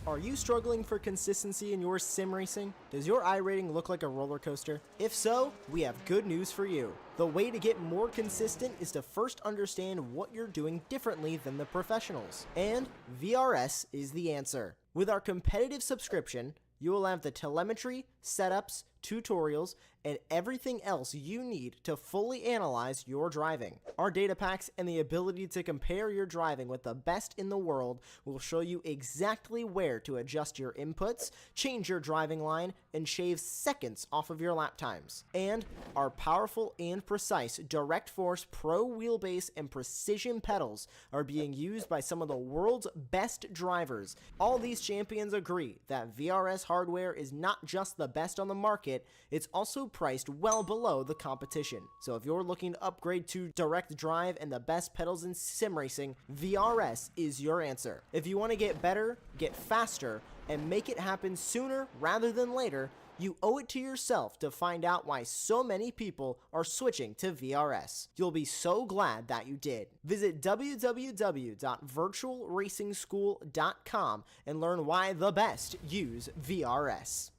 Are you struggling for consistency in your sim racing? Does your iRating look like a roller coaster? If so, we have good news for you. The way to get more consistent is to first understand what you're doing differently than the professionals. And VRS is the answer. With our competitive subscription, you will have the telemetry, setups, tutorials, and everything else you need to fully analyze your driving. Our data packs and the ability to compare your driving with the best in the world will show you exactly where to adjust your inputs, change your driving line, and shave seconds off of your lap times. And our powerful and precise Direct Force Pro wheelbase and precision pedals are being used by some of the world's best drivers. All these champions agree that VRS hardware is not just the best on the market, it's also priced well below the competition. So if you're looking to upgrade to direct drive and the best pedals in sim racing, VRS is your answer. If you want to get better, get faster, and make it happen sooner rather than later, you owe it to yourself to find out why so many people are switching to VRS. You'll be so glad that you did. Visit www.virtualracingschool.com and learn why the best use VRS.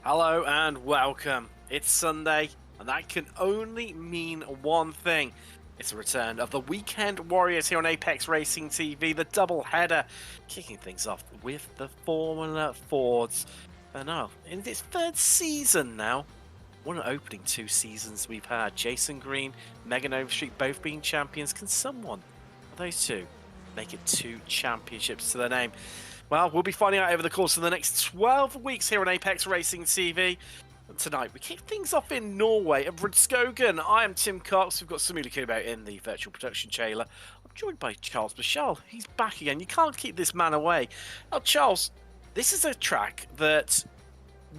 Hello and welcome. It's Sunday, and that can only mean one thing. It's the return of the Weekend Warriors here on Apex Racing TV, the double header, kicking things off with the Formula Fords. And now, in its third season now, what an opening 2 seasons we've had. Jason Green, Megan Overstreet both being champions. Can someone of those two make it 2 championships to their name? Well, we'll be finding out over the course of the next 12 weeks here on Apex Racing TV. And tonight, we kick things off in Norway at Rudskogen. I am Tim Cox. We've got Samula Kubo in the virtual production trailer. I'm joined by Charles Michel. He's back again. You can't keep this man away. Now, Charles, this is a track that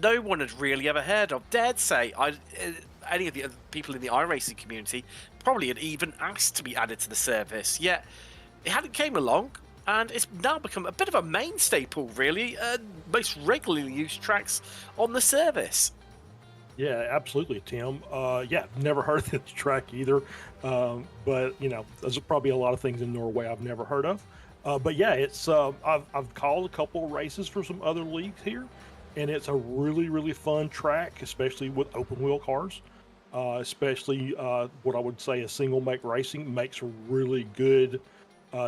no one had really ever heard of. Dared say any of the other people in the iRacing community probably had even asked to be added to the service. Yet, it hadn't came along. And it's now become a bit of a main staple, really. Most regularly used tracks on the service. Yeah, absolutely, Tim. Yeah, never heard of this track either. But, you know, there's probably a lot of things in Norway I've never heard of. But yeah, it's I've called a couple of races for some other leagues here. And it's a really, really fun track, especially with open wheel cars. Especially what I would say a single make racing makes a really good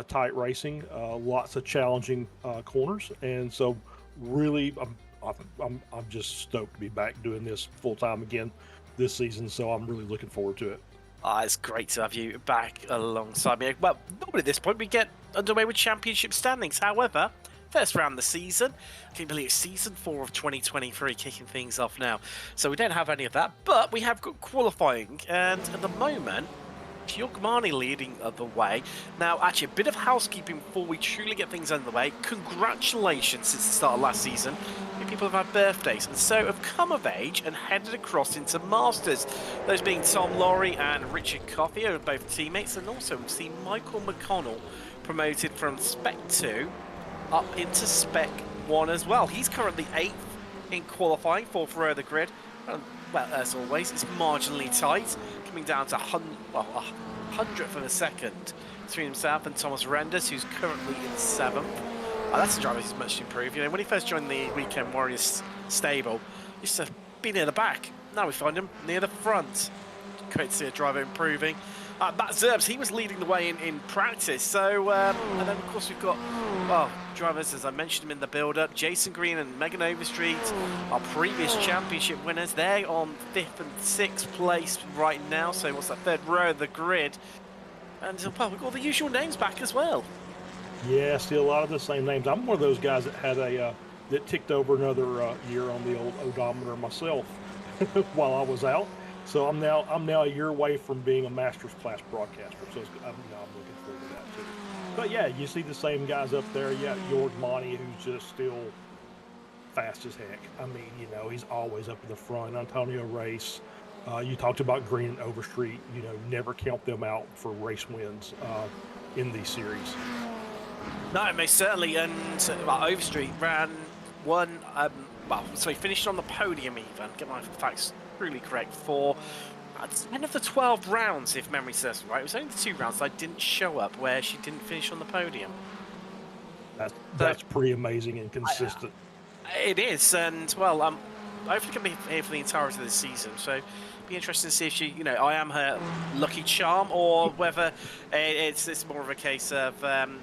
tight racing, lots of challenging corners, and so really I'm just stoked to be back doing this full time again this season. So I'm really looking forward to it. It's great to have you back alongside me. Well, normally at this point we get underway with championship standings. However, first round of the season, I can believe it's season 4 of 2023 kicking things off now. So we don't have any of that, but we have got qualifying, and at the moment Yogmani leading the way. Now, actually, a bit of housekeeping before we truly get things underway. Congratulations since the start of last season. People have had birthdays and so have come of age and headed across into Masters. Those being Tom Laurie and Richard Coffey are both teammates, and also we've seen Michael McConnell promoted from Spec 2 up into Spec 1 as well. He's currently 8th in qualifying, 4th row of the grid. Well, as always, it's marginally tight, coming down to 100th of a second between himself and Thomas Renders, who's currently in 7th. That's a driver who's much improved. You know, when he first joined the Weekend Warriors stable, he used to be near the back. Now we find him near the front. Great to see a driver improving. Matt Zerbs, he was leading the way in practice. So, and then of course we've got, well, drivers, as I mentioned them in the build-up, Jason Green and Megan Overstreet, our previous championship winners. They're on 5th and 6th place right now. So what's that, 3rd row of the grid? And well, we've got the usual names back as well. Yeah, still a lot of the same names. I'm one of those guys that had that ticked over another year on the old odometer myself while I was out. So I'm now a year away from being a master's class broadcaster. So I'm looking forward to that too. But yeah, you see the same guys up there. Yeah, Jorg Monty, who's just still fast as heck. I mean, he's always up in the front. Antonio Race. You talked about Green and Overstreet. Never count them out for race wins in these series. No, most certainly. And Overstreet he finished on the podium even. Get my facts truly correct for 10 of the 12 rounds, if memory serves me right. It was only the 2 rounds I didn't show up where she didn't finish on the podium. That's pretty amazing and consistent. It is, and well, hopefully can be here for the entirety of the season. So be interesting to see if she, I am her lucky charm, or whether it's more of a case of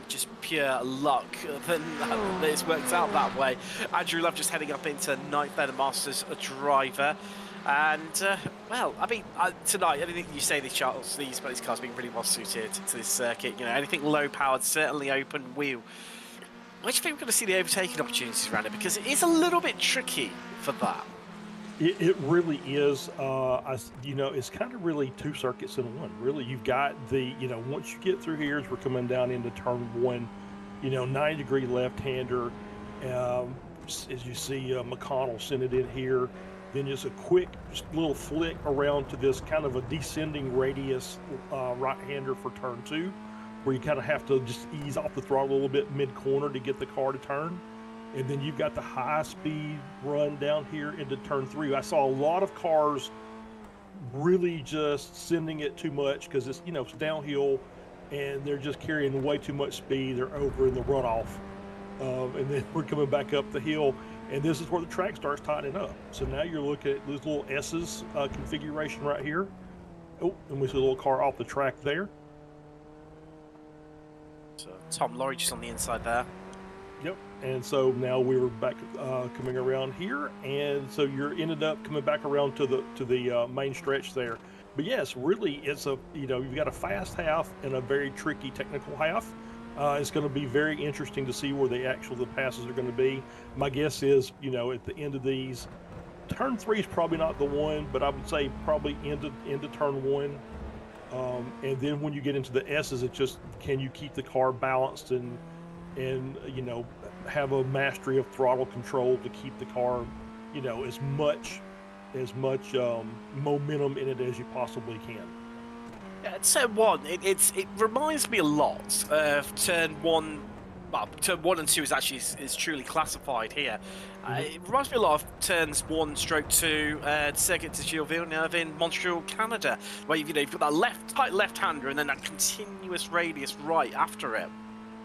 just pure luck than that it's worked out that way. Andrew Love just heading up into 9th there, the Masters driver. And, well, I mean, tonight, anything you say these cars have been really well suited to this circuit. Anything low-powered, certainly open wheel. Where do you think we're going to see the overtaking opportunities around it? Because it is a little bit tricky for that. It really is. It's kind of really 2 circuits in one. Really, you've got the, once you get through here, as we're coming down into turn 1, 90-degree left-hander. As you see, McConnell send it in here. Then just a quick little flick around to this kind of a descending radius right-hander for turn 2, where you kind of have to just ease off the throttle a little bit mid-corner to get the car to turn. And then you've got the high-speed run down here into turn 3. I saw a lot of cars really just sending it too much because it's, it's downhill and they're just carrying way too much speed. They're over in the runoff. And then we're coming back up the hill. And this is where the track starts tightening up. So now you're looking at this little S's configuration right here. Oh, and we see a little car off the track there. So Tom Laurie just on the inside there. Yep. And so now we were back coming around here, and so you're ended up coming back around to the main stretch there. But yes, really, it's you've got a fast half and a very tricky technical half. It's going to be very interesting to see where the passes are going to be. My guess is, at the end of these, turn 3 is probably not the one, but I would say probably into turn 1. And then when you get into the S's, it's just, can you keep the car balanced and have a mastery of throttle control to keep the car, as much momentum in it as you possibly can. Yeah, turn 1, it reminds me a lot of turn 1. Well, turn 1 and 2 is truly classified here. It reminds me a lot of turns 1/2, Circuit de Gilles Villeneuve in Montreal, Canada, where you've got that tight left-hander and then that continuous radius right after it.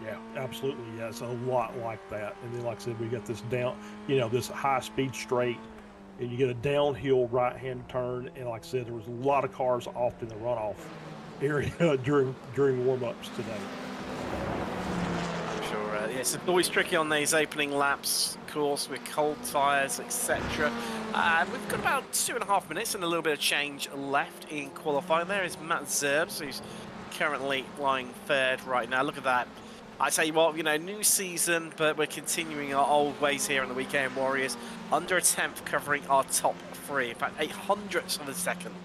Yeah, absolutely. Yeah, it's a lot like that. And then, like I said, we got this this high-speed straight, and you get a downhill right-hand turn. And like I said, there was a lot of cars off in the runoff area during warm-ups today. I'm sure. It's always tricky on these opening laps, of course, with cold tyres, etc. We've got about 2.5 minutes and a little bit of change left in qualifying. There is Matt Zerbs, who's currently flying 3rd right now. Look at that. I tell you what, new season, but we're continuing our old ways here on the Weekend Warriors. Under a 10th covering our top 3. In fact, 800ths of a second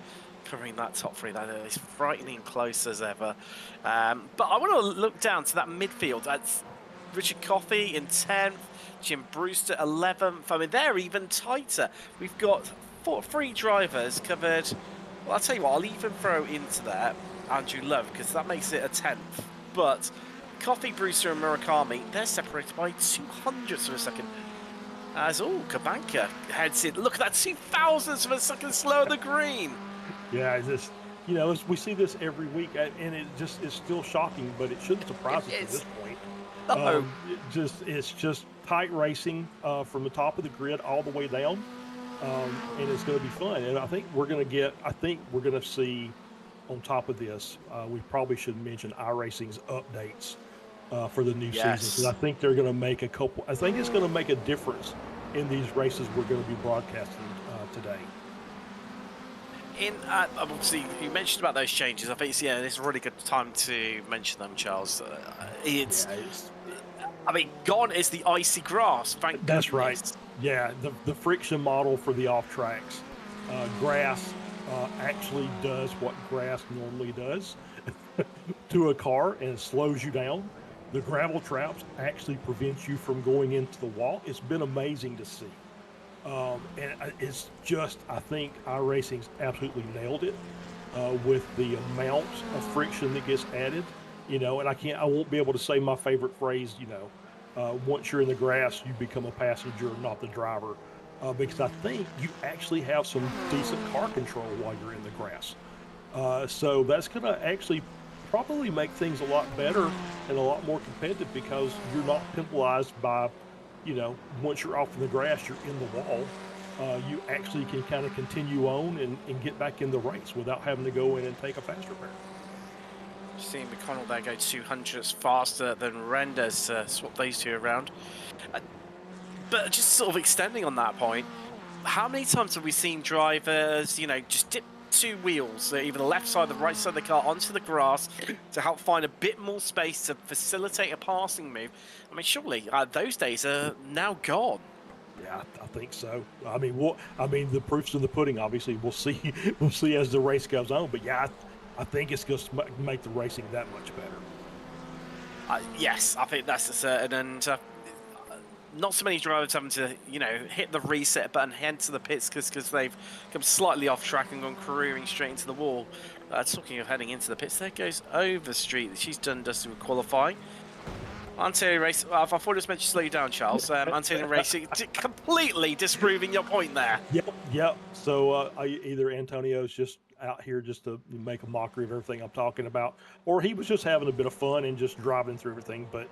covering that top 3. That is frightening close as ever. But I want to look down to that midfield. That's Richard Coffey in 10th, Jim Brewster 11th. I mean, they're even tighter. We've got 3 drivers covered. Well, I'll tell you what, I'll even throw into there Andrew Love, because that makes it a 10th. But Coffey, Brewster and Murakami, they're separated by 200ths of a second. As, Kabanka heads in. Look at that, 2,000ths of a second slower than green. Yeah, we see this every week, and it's still shocking, but it shouldn't surprise us at this point. No. It's just tight racing from the top of the grid all the way down, and it's going to be fun. And I think we're going to see on top of this, we probably should mention iRacing's updates for the new Yes. season. Because I think they're going to make a couple. I think it's going to make a difference in these races we're going to be broadcasting today. Obviously, you mentioned about those changes. I think it's a really good time to mention them, Charles. I mean, gone is the icy grass. Thank That's goodness. right. Yeah, the friction model for the off tracks. Grass actually does what grass normally does to a car and slows you down. The gravel traps actually prevents you from going into the wall. It's been amazing to see. And it's just, I think iRacing's absolutely nailed it with the amount of friction that gets added. And I won't be able to say my favorite phrase, once you're in the grass, you become a passenger, not the driver. Because I think you actually have some decent car control while you're in the grass. So that's going to actually probably make things a lot better and a lot more competitive because you're not penalized by, once you're off in the grass, you're in the wall. You actually can kind of continue on and get back in the race without having to go in and take a faster repair. Seeing McConnell there go 200s faster than Renders, swap those two around. But just sort of extending on that point, how many times have we seen drivers, just dip two wheels, either the left side or the right side of the car, onto the grass to help find a bit more space to facilitate a passing move? I mean, surely those days are now gone. Yeah, I think so. I mean, the proof's in the pudding. Obviously, we'll see. We'll see as the race goes on. But yeah, I think it's going to make the racing that much better. Yes, I think that's a certain. And not so many drivers having to, hit the reset button, head to the pits because they've come slightly off track and gone careering straight into the wall. Talking of heading into the pits, there goes Overstreet. She's done just with qualifying. Antonio Racing, I thought it was meant to slow you down, Charles. Antonio Racing completely disproving your point there. Yep. So either Antonio's just out here just to make a mockery of everything I'm talking about, or he was just having a bit of fun and just driving through everything. But,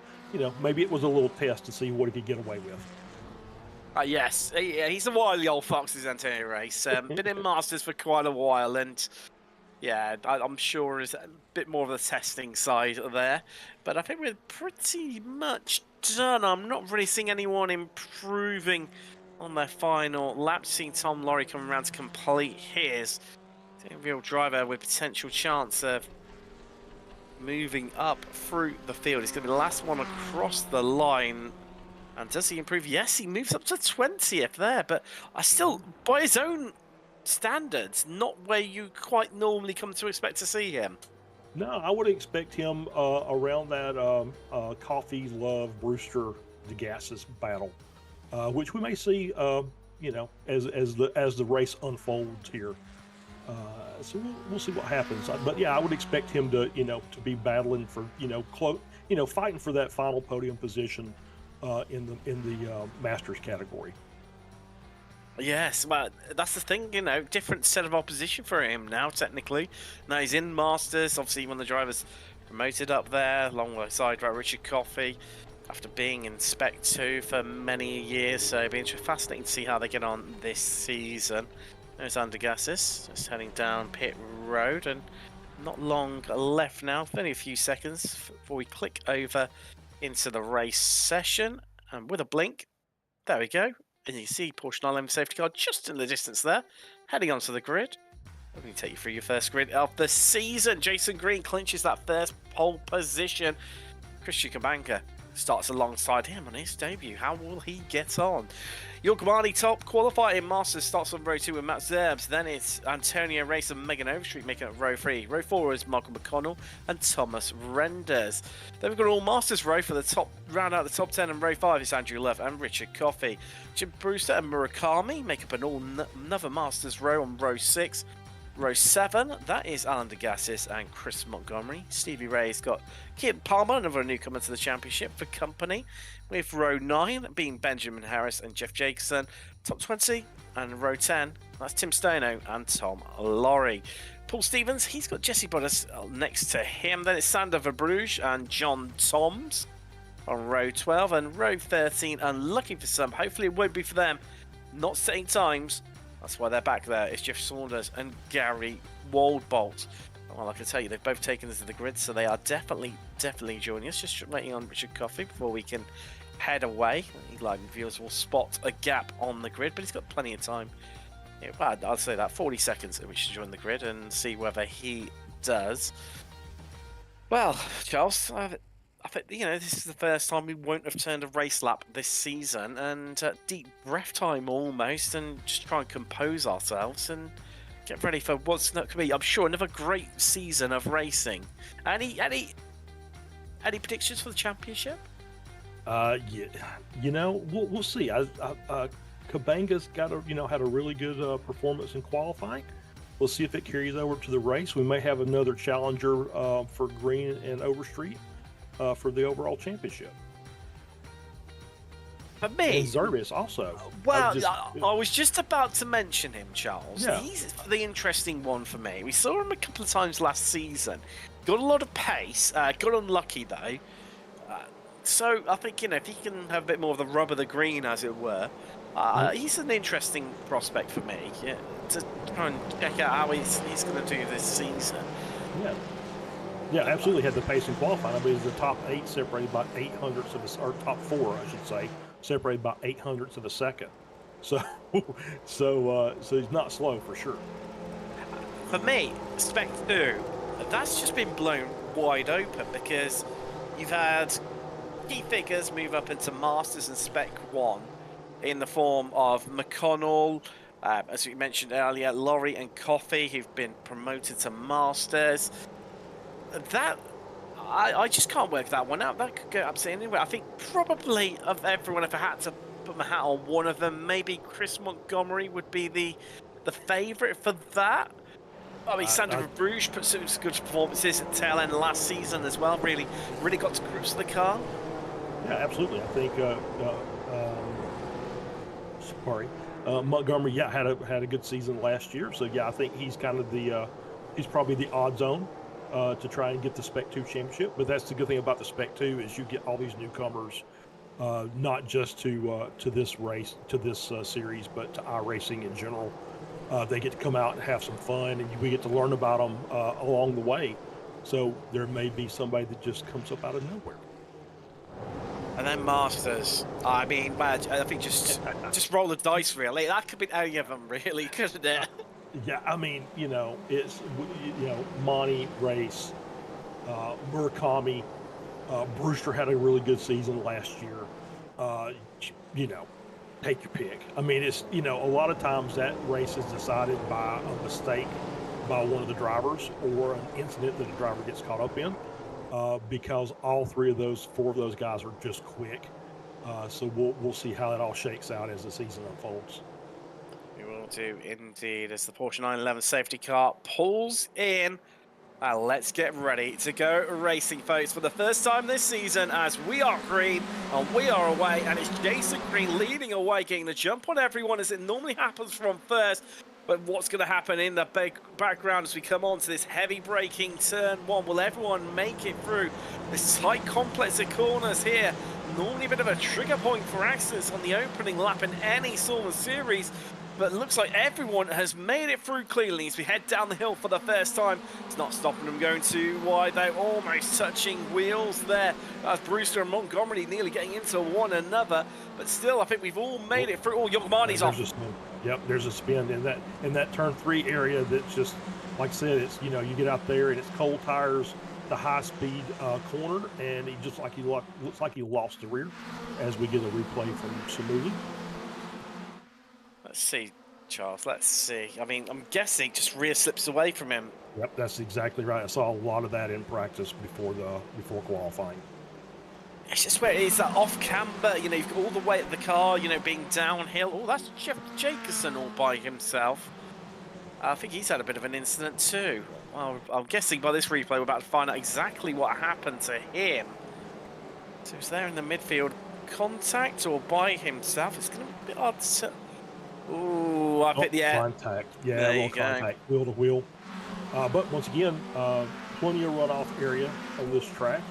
maybe it was a little test to see what he could get away with. Yes, he's a wily old fox, is Antonio Race. Been in Masters for quite a while, and yeah, I'm sure there's a bit more of the testing side there. But I think we're pretty much done. I'm not really seeing anyone improving on their final lap. Seeing Tom Laurie coming around to complete his. A real driver with potential chance of moving up through the field. He's going to be the last one across the line. And does he improve? Yes, he moves up to 20th there. But I still, by his own standards, not where you quite normally come to expect to see him. No, I would expect him around that Coffee Love Brewster DeGassis battle, which we may see, as the race unfolds here. So we'll see what happens. But yeah, I would expect him to to be battling for fighting for that final podium position in the Masters category. Yes, well, that's the thing, different set of opposition for him now, technically. Now he's in Masters, obviously one of the drivers promoted up there, alongside Richard Coffey, after being in Spec 2 for many years, so it'll be fascinating to see how they get on this season. There's Andergassis, just heading down pit road, and not long left now, only a few seconds before we click over into the race session, and with a blink, there we go. And you see Porsche 911 safety car just in the distance there, heading onto the grid. Let me take you through your first grid of the season. Jason Green clinches that first pole position. Christian Kabanka starts alongside him on his debut. How will he get on? Yogmani top qualifier in Masters starts on row 2 with Matt Zerbs. Then it's Antonio Race and Megan Overstreet making up row 3. Row 4 is Michael McConnell and Thomas Renders. Then we've got all Masters row for the top, round out the top 10, and row 5 is Andrew Love and Richard Coffey. Jim Brewster and Murakami make up another Masters row on row 6. Row 7, that is Alan DeGassis and Chris Montgomery. Stevie Ray's got Kit Palmer, another newcomer to the championship for company, with row 9 being Benjamin Harris and Jeff Jacobson. Top 20, and row 10, that's Tim Stono and Tom Laurie. Paul Stevens, he's got Jesse Bottas next to him. Then it's Sander Verbruge and John Toms on row 12, and row 13, unlucky for some, hopefully it won't be for them, not setting times. That's why they're back there. It's Jeff Saunders and Gary Waldbolt. Well, I can tell you, they've both taken us to the grid, so they are definitely joining us. Just waiting on Richard Coffey before we can head away. Eagle-eyed viewers will spot a gap on the grid, but he's got plenty of time. Yeah, well, I'd say that 40 seconds at which to join the grid and see whether he does. Well, Charles, I think this is the first time we won't have turned a race lap this season, and deep breath time almost, and just try and compose ourselves and get ready for what's not going to be, I'm sure, another great season of racing. Any predictions for the championship? Yeah, we'll see. Kabanga's got had a really good performance in qualifying. We'll see if it carries over to the race. We may have another challenger for Green and Overstreet for the overall championship. For me, and Zerbius also. Well, I was just about to mention him, Charles. Yeah. He's the interesting one for me. We saw him a couple of times last season. Got a lot of pace. Got unlucky though. So I think if he can have a bit more of the rub of the green, as it were, he's an interesting prospect for me. Yeah, to try and check out how he's going to do this season. Yeah, absolutely had the pace in qualifying. I mean, he's the top 8 separated by 800ths of a, or top 4, I should say, separated by 800ths of a second. So he's not slow for sure. For me, Spec 2, that's just been blown wide open because you've had key figures move up into Masters and Spec 1 in the form of McConnell, as we mentioned earlier, Laurie and Coffey, who've been promoted to Masters. That I just can't work that one out. That could go absolutely anywhere. I think probably of everyone, if I had to put my hat on one of them, maybe Chris Montgomery would be the favourite for that. I mean, Sandra Bruges put some good performances at tail end last season as well. Really got to grips with the car. Yeah, absolutely. I think Montgomery, had a good season last year. So yeah, I think he's kind of he's probably the odds on to try and get the Spec 2 championship. But that's the good thing about the Spec 2 is you get all these newcomers, not just to this race, to this series, but to iRacing in general. They get to come out and have some fun, and we get to learn about them along the way. So there may be somebody that just comes up out of nowhere. And then Masters. I mean, I think just roll the dice, really. That could be any of them, really, couldn't it? Yeah, I mean, it's Monty, Race, Murakami, Brewster had a really good season last year. Take your pick. I mean, it's a lot of times that race is decided by a mistake by one of the drivers or an incident that a driver gets caught up in, because all 4 of those guys are just quick. So we'll see how it all shakes out as the season unfolds. We will do indeed as the Porsche 911 safety car pulls in. Let's get ready to go racing, folks, for the first time this season as we are green and we are away, and it's Jason Green leading away, getting the jump on everyone as it normally happens from first. But what's going to happen in the background as we come on to this heavy braking turn 1? Will everyone make it through this tight complex of corners here? Normally a bit of a trigger point for accidents on the opening lap in any sort of series, but it looks like everyone has made it through cleanly as we head down the hill for the first time. It's not stopping them going too wide. They're almost touching wheels there as Brewster and Montgomery nearly getting into one another, but still I think we've all made it through. Oh, Yogmani's off. Yep, there's a spin in that turn 3 area. That's just like I said. It's you get out there and it's cold tires, the high speed corner, and he looks like he lost the rear as we get a replay from Samuli. Let's see, Charles. Let's see. I mean, I'm guessing just rear slips away from him. Yep, that's exactly right. I saw a lot of that in practice before qualifying. It's just where it is that off camber, you've got all the weight of the car, being downhill. Oh, that's Jeff Jacobson all by himself. I think he's had a bit of an incident too. Well, I'm guessing by this replay we're about to find out exactly what happened to him. So he's there in the midfield contact or by himself. It's going to be a bit odd to... Ooh, I hit the air. Contact. Yeah, a little contact, wheel to wheel. But once again, plenty of runoff area on this track.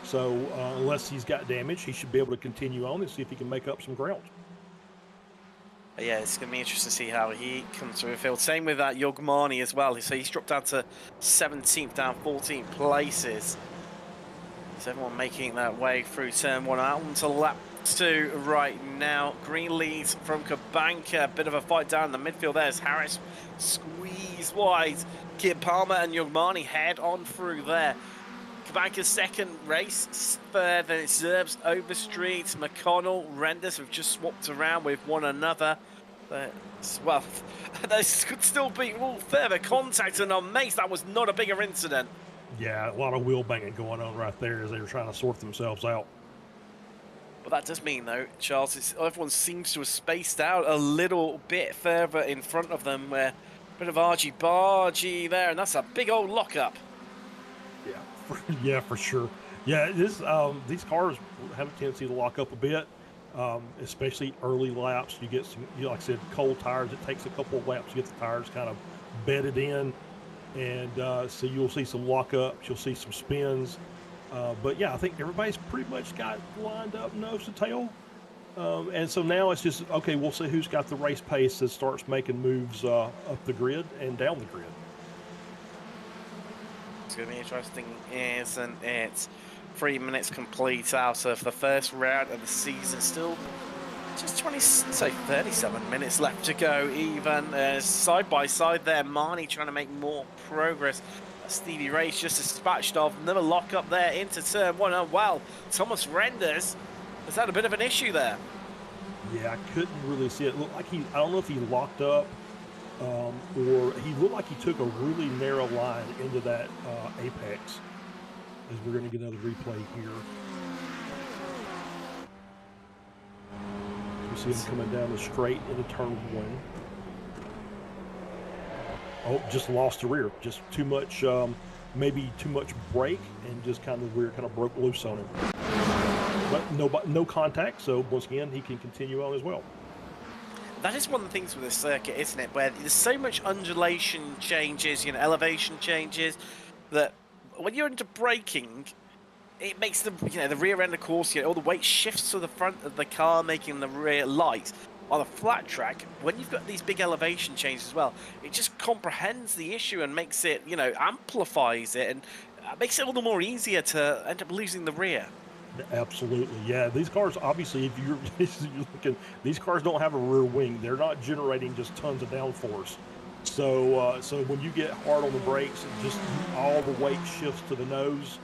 So unless he's got damage, he should be able to continue on and see if he can make up some ground. Yeah, it's going to be interesting to see how he comes through the field. Same with that Yogmani as well. So he's dropped down to 17th, down 14 places. So everyone making that way through turn 1 out onto lap 2 right now. Green leads from Kabanka. A bit of a fight down in the midfield there as Harris squeeze wide. Kid Palmer and Yogmani head on through there. Kabanka's second race, third, then it's Zerbs, Overstreet, McConnell, Renders have just swapped around with one another. But, well, there could still be further contact and on Mace. That was not a bigger incident. Yeah, a lot of wheel banging going on right there as they were trying to sort themselves out. But that does mean, though, Charles, everyone seems to have spaced out a little bit further in front of them, where a bit of argy-bargy there, and that's a big old lockup. Yeah, for sure. Yeah, these cars have a tendency to lock up a bit, especially early laps. You get some, like I said, cold tires. It takes a couple of laps to get the tires kind of bedded in, and so you'll see some lockups. You'll see some spins. But yeah, I think everybody's pretty much got lined up nose to tail. And so now it's just, okay, we'll see who's got the race pace that starts making moves up the grid and down the grid. It's going to be interesting, isn't it? 3 minutes complete out of the first round of the season. Still just 37 minutes left to go even. Side by side there, Marnie trying to make more progress. Stevie Ray's just dispatched off. Another lock up there into turn 1. Oh, wow. Thomas Renders has had a bit of an issue there. Yeah, I couldn't really see it. It looked like I don't know if he locked up or he looked like he took a really narrow line into that apex, as we're going to get another replay here. You see him coming down the straight into turn 1. Oh, just lost the rear. Just too much, maybe too much brake, and just kind of the rear kind of broke loose on him. But no contact, so once again, he can continue on as well. That is one of the things with this circuit, isn't it? Where there's so much undulation changes, elevation changes, that when you're into braking, it makes the the rear end of course, all the weight shifts to the front of the car, making the rear light. On a flat track, when you've got these big elevation changes as well, it just comprehends the issue and makes it, amplifies it, and makes it all the more easier to end up losing the rear. Absolutely, yeah. These cars, obviously, if you're looking, these cars don't have a rear wing. They're not generating just tons of downforce. So when you get hard on the brakes, just all the weight shifts to the nose,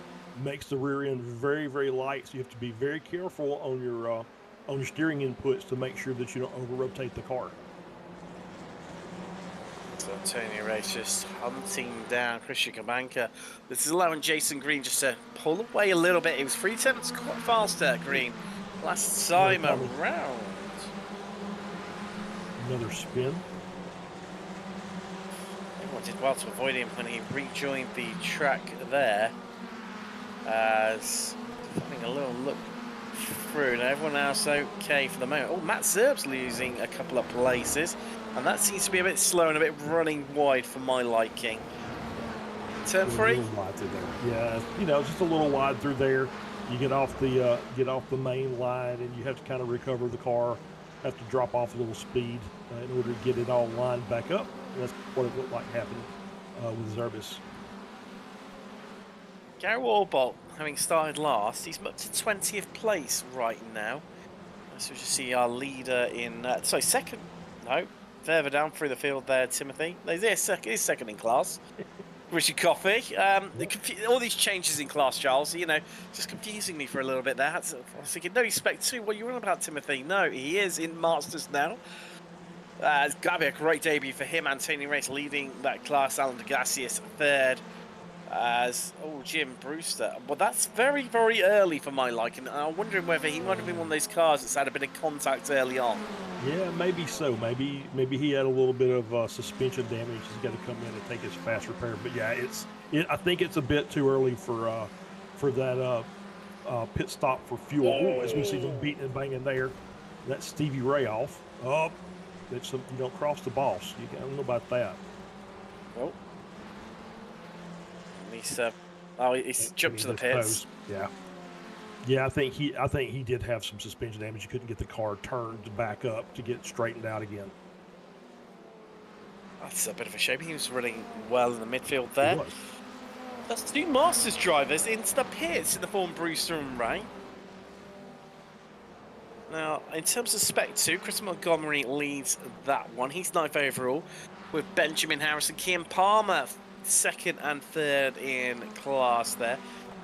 makes the rear end very, very light. So you have to be very careful on your steering inputs to make sure that you don't over-rotate the car. So Tony Race just hunting down Christian Kabanka. This is allowing Jason Green just to pull away a little bit. It was 3/10 quite faster, Green, last time around. Another spin. Everyone did well to avoid him when he rejoined the track there. As having a little look through, and everyone else okay for the moment. Oh, Matt Zerb's losing a couple of places, and that seems to be a bit slow and a bit running wide for my liking. Turn 3. A little wide through there. Yeah, just a little wide through there. You get off the main line, and you have to kind of recover the car. Have to drop off a little speed in order to get it all lined back up. And that's what it looked like happened with Zerbis. Gary Warbolt, having started last, he's up to 20th place right now. So you see our leader in, second, no, further down through the field there, Timothy. He's second in class. Richard Coffey. All these changes in class, Charles, just confusing me for a little bit there. I was thinking, no, he's Spec 2. What are you on about, Timothy? No, he is in Masters now. It's got to be a great debut for him. Anthony Race leading that class. Alan DeGassius third. Jim Brewster. Well, that's very, very early for my liking. I'm wondering whether he might have been one of those cars that's had a bit of contact early on. Yeah, maybe so. Maybe he had a little bit of suspension damage. He's got to come in and take his fast repair. But yeah, I think it's a bit too early for that pit stop for fuel. Ooh, as we see them beating and banging there. That's Stevie Ray off. Oh, you don't cross the boss. I don't know about that. Oh. He's jumped to the pits. Yeah. Yeah, I think he did have some suspension damage. He couldn't get the car turned back up to get straightened out again. That's a bit of a shame. He was running well in the midfield He there. was. That's two Masters drivers into the pits in the form Brewster and Ray. Now, in terms of Spec 2, Chris Montgomery leads that one. He's 9th overall, with Benjamin Harris and Kian Palmer 2nd and 3rd in class there.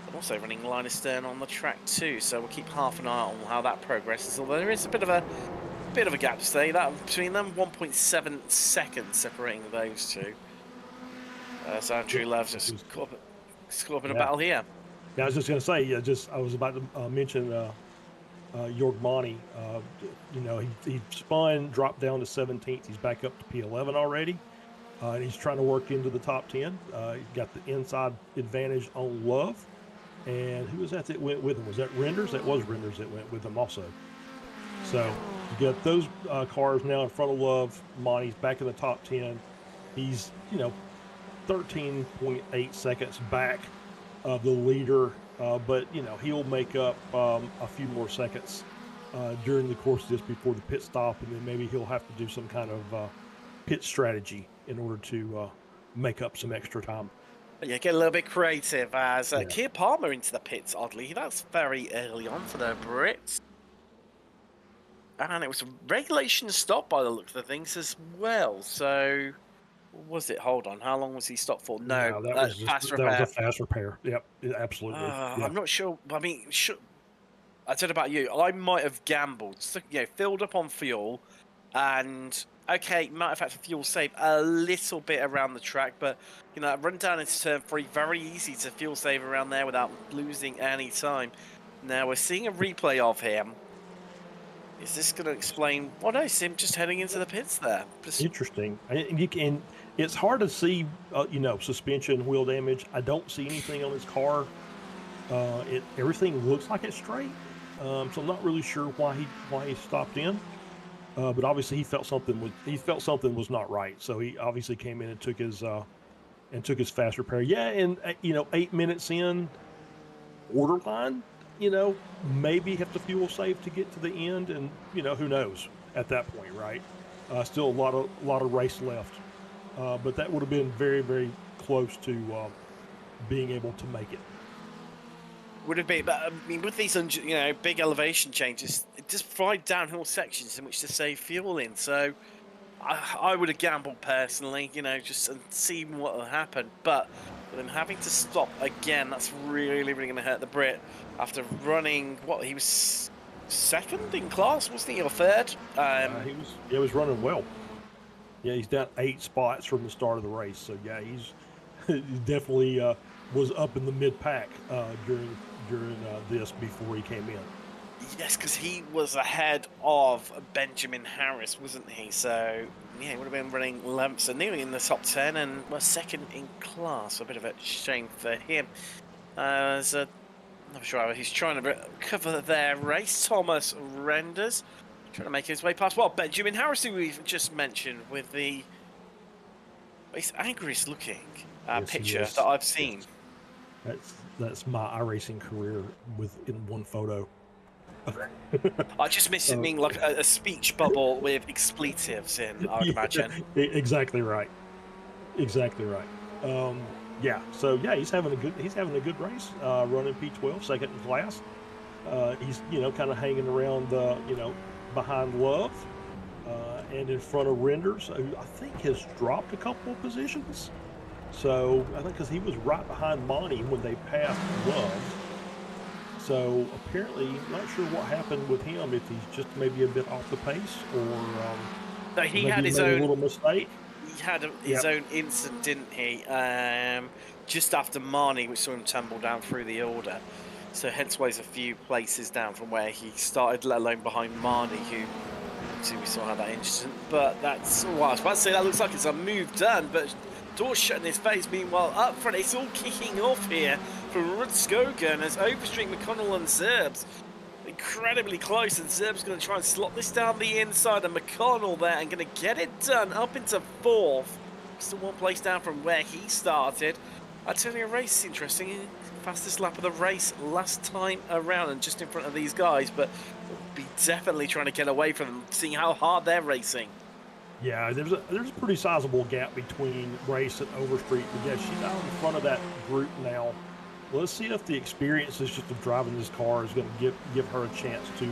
And also running Linus Stern on the track too, so we'll keep half an eye on how that progresses. Although there is a bit of a gap to say that between them, 1.7 seconds separating those two. So Andrew Love's just caught up in a battle here. Yeah, I was just going to say, I was about to mention Jorg Monty. You know, he spun, dropped down to 17th. He's back up to P11 already. And he's trying to work into the top 10. He got the inside advantage on Love. And who was that went with him? Was that Renders? That was Renders that went with him also. So you got those cars now in front of Love. Monty's back in the top 10. He's, 13.8 seconds back of the leader. But, he'll make up a few more seconds during the course of this before the pit stop. And then maybe he'll have to do some kind of pit strategy in order to make up some extra time. Yeah, get a little bit creative as Keir Palmer into the pits, oddly. That's very early on for the Brits. And it was a regulation stop by the look of the things as well. So, what was it? Hold on. How long was he stopped for? No, that was a fast repair. Yep, absolutely. Yep. I'm not sure. I mean, I don't know about you. I might have gambled. So, filled up on fuel and... Okay, might have had to fuel save a little bit around the track, but, run down into turn 3, very easy to fuel save around there without losing any time. Now, we're seeing a replay of him. Is this going to explain... Well, no, it's him just heading into the pits there. Interesting. And it's hard to see, suspension, wheel damage. I don't see anything on his car. Everything looks like it's straight, so I'm not really sure why he stopped in. But obviously he felt something was not right, so he obviously came in and took his fast repair. Yeah, and 8 minutes in, borderline. Maybe have to fuel save to get to the end, and who knows at that point, right? Still a lot of race left, but that would have been very, very close to being able to make it. Would it be? But I mean, with these big elevation changes, it just provide downhill sections in which to save fuel in. So I would have gambled personally, just and see what will happen. But with him having to stop again, that's really, really going to hurt the Brit after running. What, he was 2nd in class, wasn't he, or 3rd? He was running well. Yeah, he's down 8 spots from the start of the race. So yeah, he definitely was up in the mid pack during this before he came in. Yes, because he was ahead of Benjamin Harris, wasn't he? So, yeah, he would have been running 11th, so nearly in the top 10 and was 2nd in class. A bit of a shame for him. I'm not sure how he's trying to cover their race. Thomas Renders trying to make his way past, Benjamin Harris, who we've just mentioned, with the angriest looking picture that I've seen. That's my iRacing career in one photo. I just miss it being like a speech bubble with expletives in, I would imagine. Exactly right. Yeah. So yeah, he's having a good race. Running P12, 2nd in class. He's kind of hanging around behind Love and in front of Renders, who I think has dropped a couple of positions. So I think because he was right behind Monty when they passed Love. So apparently, not sure what happened with him. If he's just maybe a bit off the pace, or he had his own little mistake. He had his own incident, didn't he? Just after Marnie, which saw him tumble down through the order. So hence why he's a few places down from where he started, let alone behind Marnie, who obviously we saw how that incident. But that's what I was about to say. That looks like it's a move done, but door shut in his face. Meanwhile, up front, it's all kicking off here for Rudskogen as Overstreet, McConnell and Zerbs incredibly close, and Zerb's going to try and slot this down the inside, and McConnell there and going to get it done up into 4th. Still one place down from where he started. I tell you, a race is interesting. fastest lap of the race last time around and just in front of these guys, but will be definitely trying to get away from them, seeing how hard they're racing. Yeah, there's a pretty sizable gap between Race and Overstreet, but yeah, she's out in front of that group now. Let's see if the experience is just of driving this car is going to give her a chance to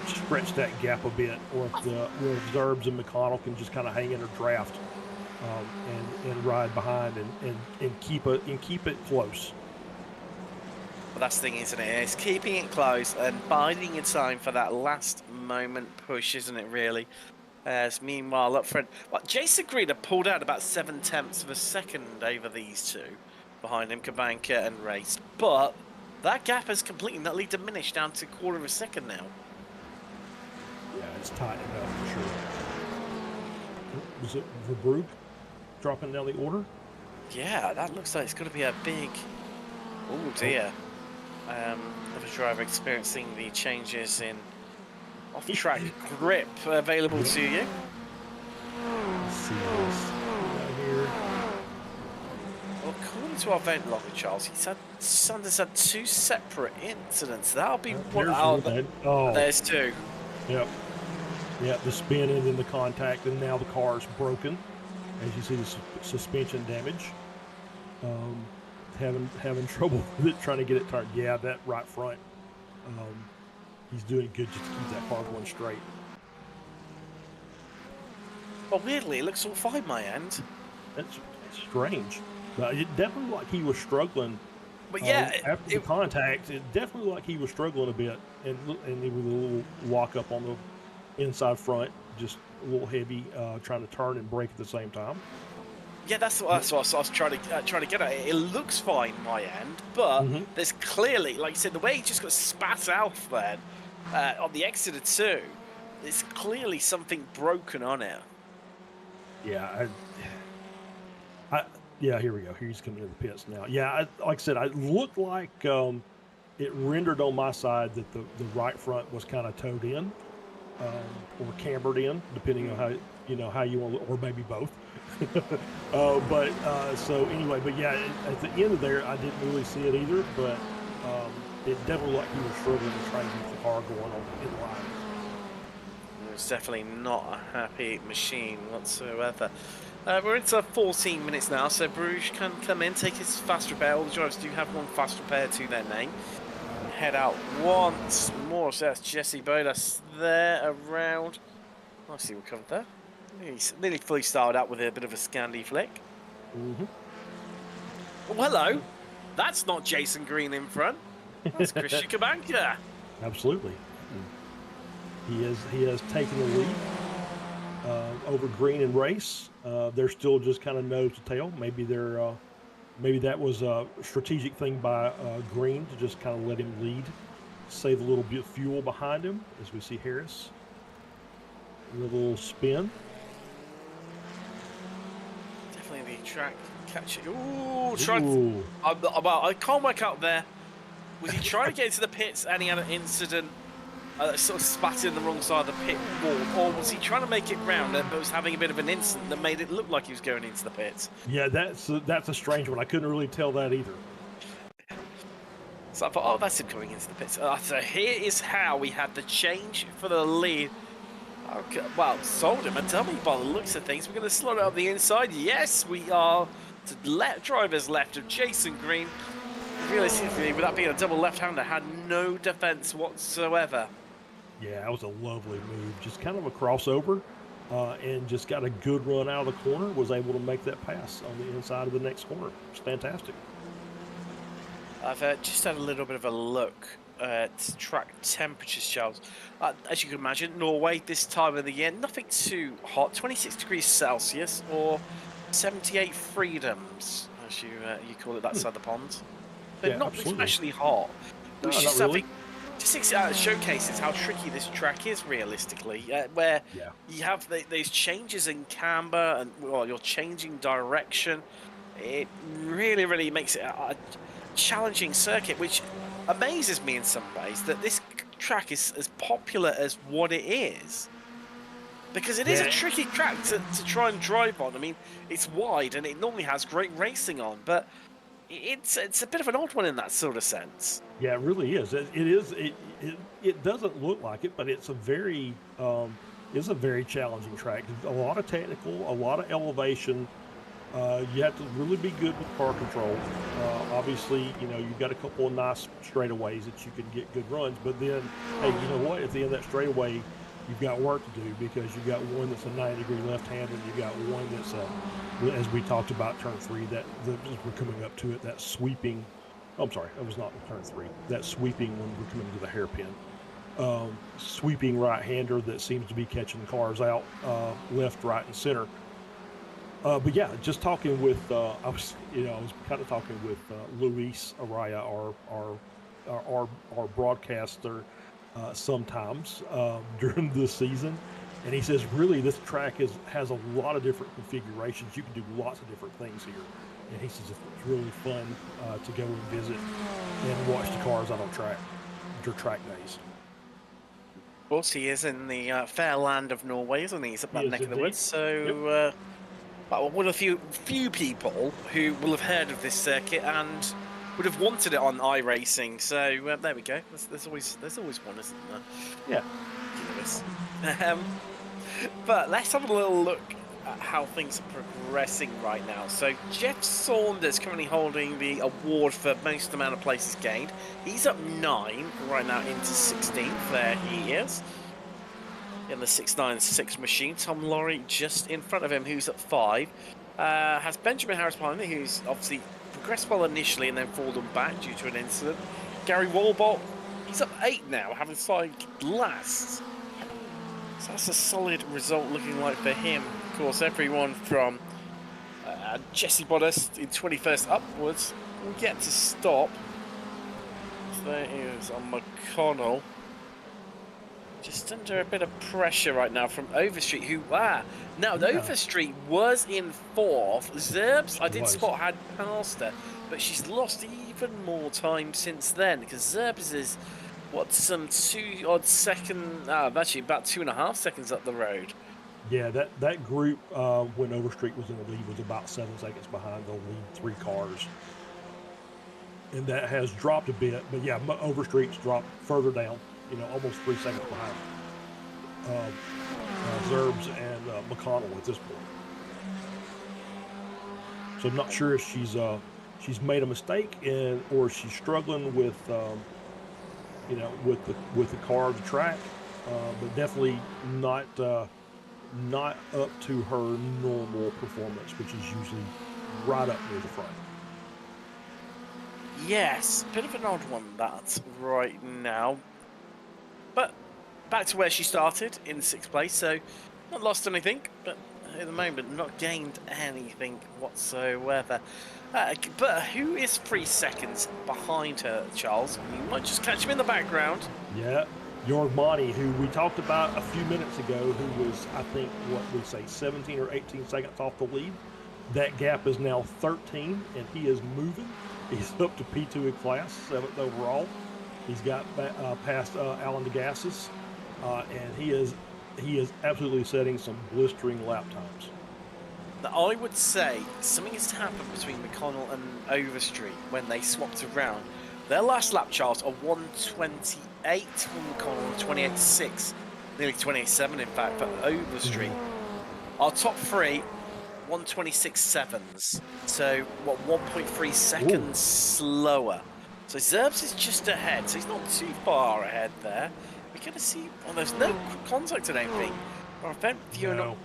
stretch that gap a bit, or if Zerbs and McConnell can just kind of hang in her draft and ride behind and keep it close. But that's the thing, isn't it? It's keeping it close and biding your time for that last moment push, isn't it, really? As meanwhile, up front, well, Jason Green had pulled out about 7/10 of a second over these two. Behind him, Kabanka and Race. But that gap has completely and utterly diminished down to a quarter of a second now. Yeah, it's tightened up for sure. Was it Verbrugge dropping down the order? Yeah, that looks like it's going to be a big... Oh, dear. Of a driver experiencing the changes in off-track grip available to you. Let's see this right here. Well, according to our event logger, Charles, Sanders had 2 separate incidents. That'll be one out. There's 2. Yep. Yeah, the spin and then the contact, and now the car's broken. As you see, the suspension damage. Having trouble with it, trying to get it turned. Yeah, that right front. He's doing good just to keep that car going straight. Well, weirdly, it looks all fine, my end. That's strange. It definitely looked like he was struggling. But yeah, after the contact, it definitely looked like he was struggling a bit, and there was a little lock up on the inside front, just a little heavy, trying to turn and brake at the same time. Yeah, that's what I was trying to get at. It looks fine, my end, but there's clearly, like you said, the way he just got spat out then on the exit too. There's clearly something broken on it. Yeah, yeah. Here we go. He's coming to the pits now. Yeah, like I said, it looked like it rendered on my side that the right front was kind of towed in or cambered in, depending on how you want to, or maybe both. So anyway, but yeah, at the end of there, I didn't really see it either, but it definitely looked like he was struggling to try and keep the car going on in line. It's definitely not a happy machine whatsoever. We're into 14 minutes now, so Bruges can come in, take his fast repair. All the drivers do have one fast repair to their name. Head out once more. So that's Jesse Bodas there around. Nicely recovered there. He's nearly fully started out with a bit of a Scandi flick. Oh, hello. That's not Jason Green in front. That's Christian Kabanka. Absolutely. He has taken the lead over Green and Race. They're still just kind of nose to tail. Maybe that was a strategic thing by Green to just kind of let him lead, save a little bit of fuel behind him. As we see Harris, a little spin. Definitely the track catch it. Ooh, I can't work out there. Was he trying to get into the pits and he had an incident? Sort of spat in the wrong side of the pit wall, or was he trying to make it round but was having a bit of an incident that made it look like he was going into the pits? Yeah, that's a strange one. I couldn't really tell that either. So I thought, oh, that's him coming into the pits. So here is how we had the change for the lead. Okay, well, sold him a dummy by the looks of things. We're going to slot it up the inside. Yes, we are to drivers left of Jason Green. Realistically, with that being a double left-hander, had no defense whatsoever. Yeah, that was a lovely move. Just kind of a crossover and just got a good run out of the corner. Was able to make that pass on the inside of the next corner. It's fantastic. I've just had a little bit of a look at track temperatures, Charles. As you can imagine, Norway this time of the year, nothing too hot. 26 degrees Celsius or 78 freedoms, as you call it that side of the pond. But yeah, not absolutely. Especially hot. No, Which not really. just showcases how tricky this track is realistically, where you have these changes in camber and you're changing direction. It really, really makes it a challenging circuit, which amazes me in some ways that this track is as popular as what it is. Because it is a tricky track to try and drive on. I mean, it's wide and it normally has great racing on, but it's a bit of an odd one in that sort of sense. Yeah, it really is. It is. It doesn't look like it, but it's a very challenging track. A lot of technical, a lot of elevation. You have to really be good with car control. Obviously, you've got a couple of nice straightaways that you can get good runs. But then, hey, you know what? At the end of that straightaway, you've got work to do because you've got one that's a 90-degree left-hander, and you've got one that's as we talked about turn 3. That we're coming up to it. That sweeping. Oh, I'm sorry, that was not turn 3. That sweeping when we're coming to the hairpin. Sweeping right-hander that seems to be catching cars out left, right, and center. But yeah, just talking with I was kind of talking with Luis Araya, our broadcaster, sometimes during the season, and he says really this track has a lot of different configurations. You can do lots of different things here, and he says it's really fun to go and visit and watch the cars out on track during track days. Of course, he is in the fair land of Norway, isn't he? He's up that neck of the woods, so. Yep. Well, one of the few people who will have heard of this circuit and would have wanted it on iRacing. So there we go. There's always one, isn't there? Yeah. But let's have a little look at how things are progressing right now. So Jeff Saunders currently holding the award for most amount of places gained. He's up 9 right now into 16th. There he is. In the 696 machine. Tom Laurie just in front of him, who's at 5. Has Benjamin Harris behind him, who's obviously progressed well initially and then fallen back due to an incident. Gary Walbot, he's up 8 now, having started last. So that's a solid result looking like for him. Of course, everyone from Jesse Bottas in 21st upwards will get to stop. So there he is on McConnell. Just under a bit of pressure right now from Overstreet, who, Overstreet was in 4th. Zerbs, I did spot, had passed her, but she's lost even more time since then, because Zerbs is, some 2 odd seconds, actually about 2.5 seconds up the road. Yeah, that group, when Overstreet was in the lead, was about 7 seconds behind the lead 3 cars. And that has dropped a bit, but yeah, Overstreet's dropped further down. Almost 3 seconds behind Zerbs and McConnell at this point. So I'm not sure if she's made a mistake or she's struggling with with the car of the track, but definitely not up to her normal performance, which is usually right up near the front. Yes, bit of an odd one that right now. But back to where she started in 6th place, so not lost anything, but at the moment not gained anything whatsoever. But who is 3 seconds behind her, Charles? You might just catch him in the background. Yeah, Jorg-Mani, who we talked about a few minutes ago, who was, I think, 17 or 18 seconds off the lead. That gap is now 13, and he is moving. He's up to P2 in class, 7th overall. He's got past Alan DeGassis, and he is absolutely setting some blistering lap times. Now, I would say something has happened between McConnell and Overstreet when they swapped around. Their last lap charts are 1:28 from McConnell and 28.6, nearly 28.7 in fact for Overstreet. Our top 3, 1:26.7s, so 1.3 seconds slower. So Zerbs is just ahead, so he's not too far ahead there. We're going to see, there's no contact or anything. Or event viewer not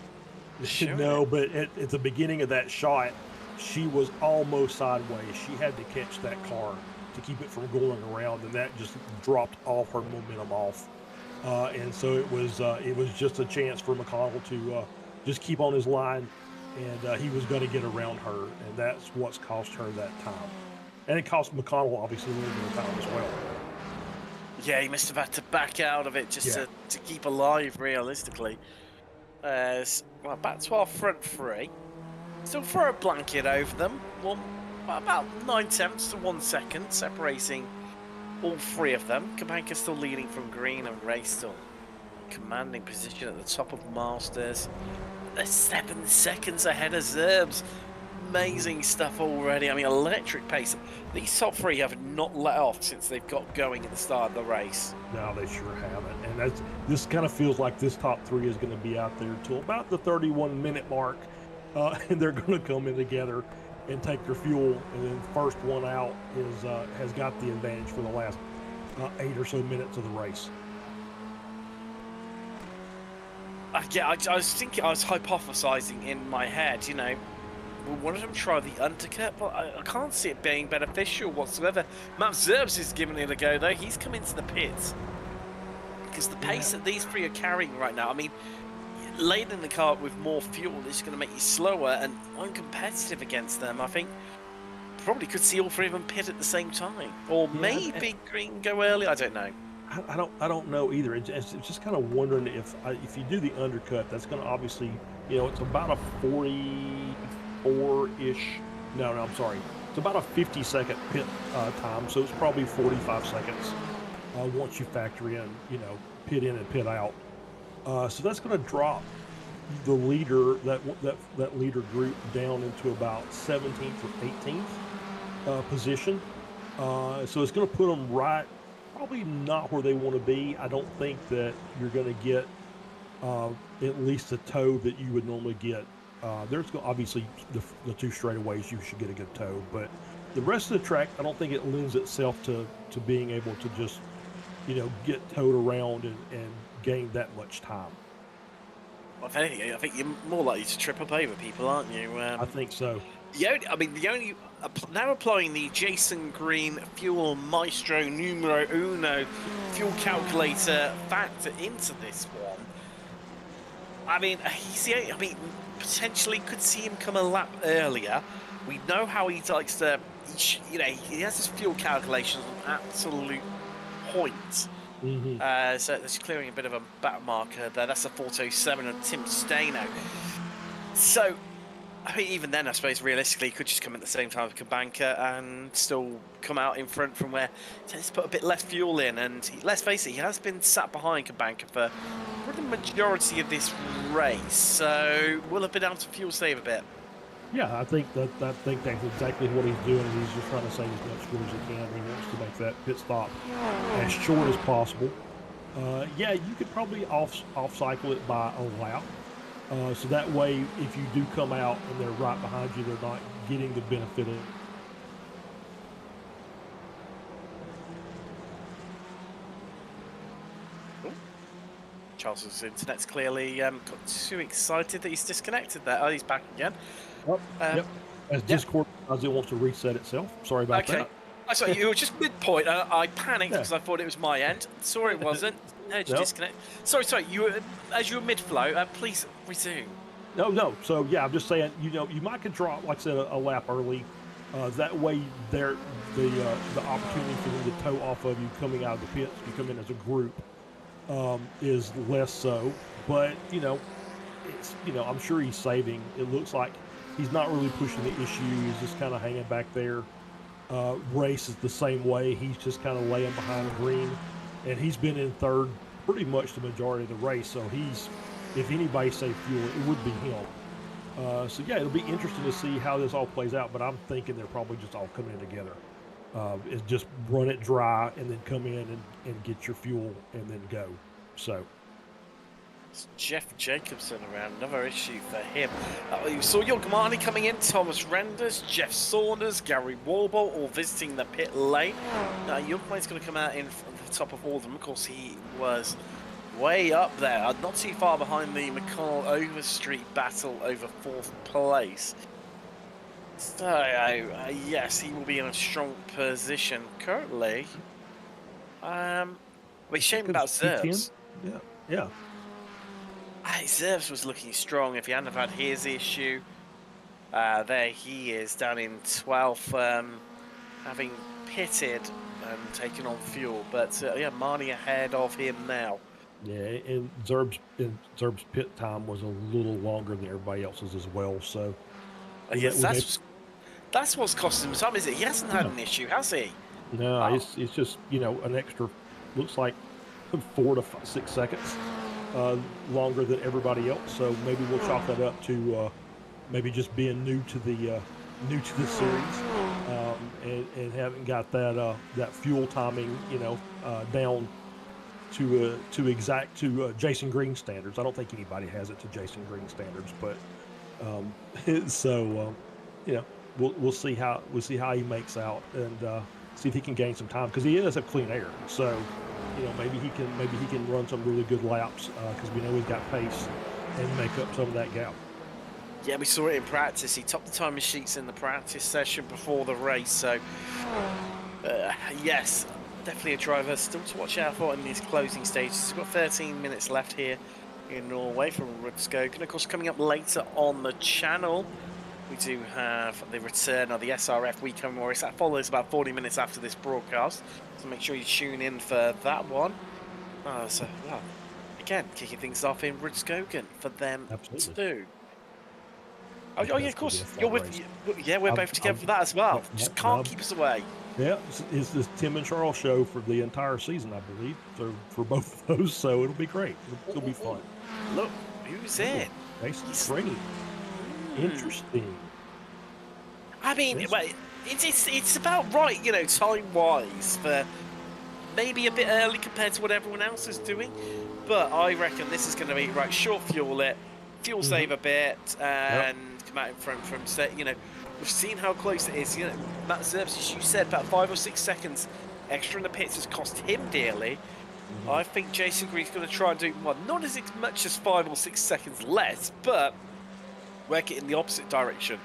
sure. No, but at the beginning of that shot, she was almost sideways. She had to catch that car to keep it from going around, and that just dropped all her momentum off. And so it was just a chance for McConnell to just keep on his line, and he was going to get around her, and that's what's cost her that time. And it cost McConnell, obviously, a little bit of time as well. Yeah, he must have had to back out of it just to keep alive, realistically. Well, back to our front 3. Still throw a blanket over them. About 9/10 to 1 second, separating all 3 of them. Kabanka still leading from green, and Ray still commanding position at the top of Masters. They're 7 seconds ahead of Zerbs. amazing stuff already. I mean, electric pace. These top three have not let off since they've got going at the start of the race. No, they sure haven't. And this kind of feels like this top three is going to be out there until about the 31-minute mark. And they're going to come in together and take their fuel. And then first one out has got the advantage for the last 8 or so minutes of the race. Yeah, I was thinking, I was hypothesizing in my head, you know, will one of them try the undercut? But I can't see it being beneficial whatsoever. Matt Zerbs is giving it a go, though. He's come into the pits. Because the pace that these three are carrying right now, I mean, laden the car with more fuel is going to make you slower and uncompetitive against them. I think probably could see all three of them pit at the same time. Or maybe Green go early, I don't know. I don't know either. It's just kind of wondering if you do the undercut, that's going to obviously, you know, it's about a 44-ish. No, I'm sorry. It's about a 50-second pit time, so it's probably 45 seconds once you factor in, you know, pit in and pit out. So that's going to drop the leader, that leader group down into about 17th or 18th position. So it's going to put them right. Probably not where they want to be. I don't think that you're going to get at least a tow that you would normally get. There's obviously the two straightaways you should get a good tow, but the rest of the track, I don't think it lends itself to being able to just, you know, get towed around and gain that much time. Well, if anything, I think you're more likely to trip up over people, aren't you? I think so. Now applying the Jason Green Fuel Maestro Numero Uno fuel calculator factor into this one. I mean, potentially could see him come a lap earlier. We know how he likes to, you know, he has his fuel calculations on absolute points. Mm-hmm. So that's clearing a bit of a back marker there. That's a 407 of Tim Stano. So, I mean, even then, I suppose realistically, he could just come at the same time as Kabanka and still come out in front from where he tends to put a bit less fuel in. And let's face it, he has been sat behind Kabanka for the majority of this race. So, will have been able to fuel save a bit. Yeah, I think that's exactly what he's doing. He's just trying to save as much fuel as he can. He wants to make that pit stop as short as possible. Yeah, you could probably off cycle it by a lap. So that way, if you do come out and they're right behind you, they're not getting the benefit of it. Charles's internet's clearly got too excited that he's disconnected there. Oh, he's back again. Yep. As Discord as it wants to reset itself. Sorry about that. I saw you were just midpoint. I panicked because I thought it was my end. Sorry, it wasn't. No, just disconnect. Sorry. You were as you were mid-flow. Please resume. No. So yeah, I'm just saying. You know, you might could drop, like I said, a lap early. That way, the opportunity for them to tow off of you coming out of the pits, if you come in as a group, is less so. But I'm sure he's saving. It looks like he's not really pushing the issue. He's just kind of hanging back there. Race is the same way. He's just kind of laying behind the green, and he's been in third pretty much the majority of the race. So if anybody saved fuel, it would be him. So yeah, it'll be interesting to see how this all plays out. But I'm thinking they're probably just all coming in together. Is just run it dry and then come in and get your fuel and then go. So. It's Jeff Jacobson around, another issue for him. You saw Yogmani coming in, Thomas Renders, Jeff Saunders, Gary Warble, all visiting the pit lane. Now Yogmani's going to come out in the top of all of them. Of course, he was way up there, not too far behind the McConnell Overstreet battle over 4th place. So, yes, he will be in a strong position currently. Shame about Zerbs. Yeah. Zerbs was looking strong if he hadn't have had his issue. There he is down in 12th, having pitted and taken on fuel. But Marnie ahead of him now. Yeah, and Zerb's pit time was a little longer than everybody else's as well. So yes, that's what's costing him time, is it? He hasn't had an issue, has he? No, it's just an extra, looks like 4 to 6 seconds. Longer than everybody else, so maybe we'll chalk that up to maybe just being new to new to the series, and haven't got that fuel timing, down to Jason Green standards. I don't think anybody has it to Jason Green standards, but so we'll see how he makes out, and see if he can gain some time, because he does have clean air. So maybe he can run some really good laps, because we know he's got pace, and make up some of that gap. Yeah, we saw it in practice. He topped the timing sheets in the practice session before the race. So, yes, definitely a driver still to watch out for in these closing stages. He's got 13 minutes left here in Norway from Rudskogen. Of course, coming up later on the channel, we do have the return of the SRF Weekend Warriors. That follows about 40 minutes after this broadcast. So make sure you tune in for that one. Again, kicking things off in Rudskogen for them too. Oh yeah, of course. You're with. Yeah, we're both together for that as well. Just can't keep us away. Yeah, it's this Tim and Charles show for the entire season, I believe, for both of those. So it'll be great. It'll be fun. Look, who's in? Jason Green. Interesting. I mean, it's about right, time-wise, for maybe a bit early compared to what everyone else is doing. But I reckon this is going to be right. Short fuel it, fuel save a bit, and come out in front from set. We've seen how close it is. Matt Zerbs, as you said, about 5 or 6 seconds extra in the pits has cost him dearly. I think Jason Green's going to try and do not as much as 5 or 6 seconds less, but work it in the opposite direction.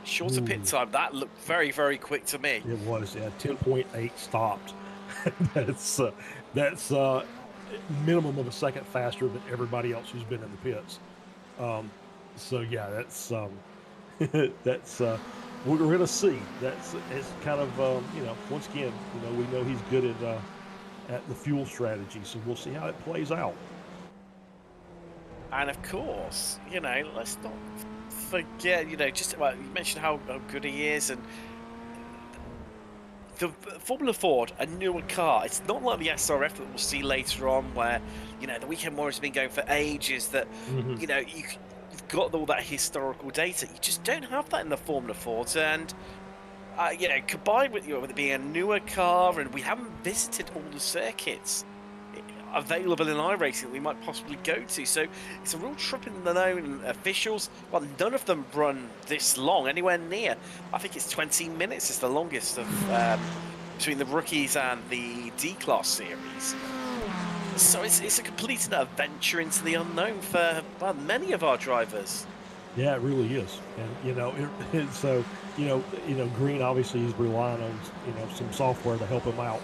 Shorter pit time. That looked very, very quick to me. It was, 10.8 stopped. that's minimum of a second faster than everybody else who's been in the pits. So yeah, that's we're gonna see. It's kind of once again, we know he's good at the fuel strategy, so we'll see how it plays out. And of course, let's not forget, you mentioned how good he is, and the Formula Ford, a newer car. It's not like the SRF that we'll see later on, where the Weekend Warriors have been going for ages. That you've got all that historical data. You just don't have that in the Formula Ford, and combined with it being a newer car, and we haven't visited all the circuits available in iRacing that we might possibly go to. So it's a real trip in the known. Officials, well, none of them run this long, anywhere near. I think it's 20 minutes is the longest of between the rookies and the D-Class series. So it's a complete adventure into the unknown for many of our drivers. Yeah, it really is. And so Green obviously is relying on some software to help him out.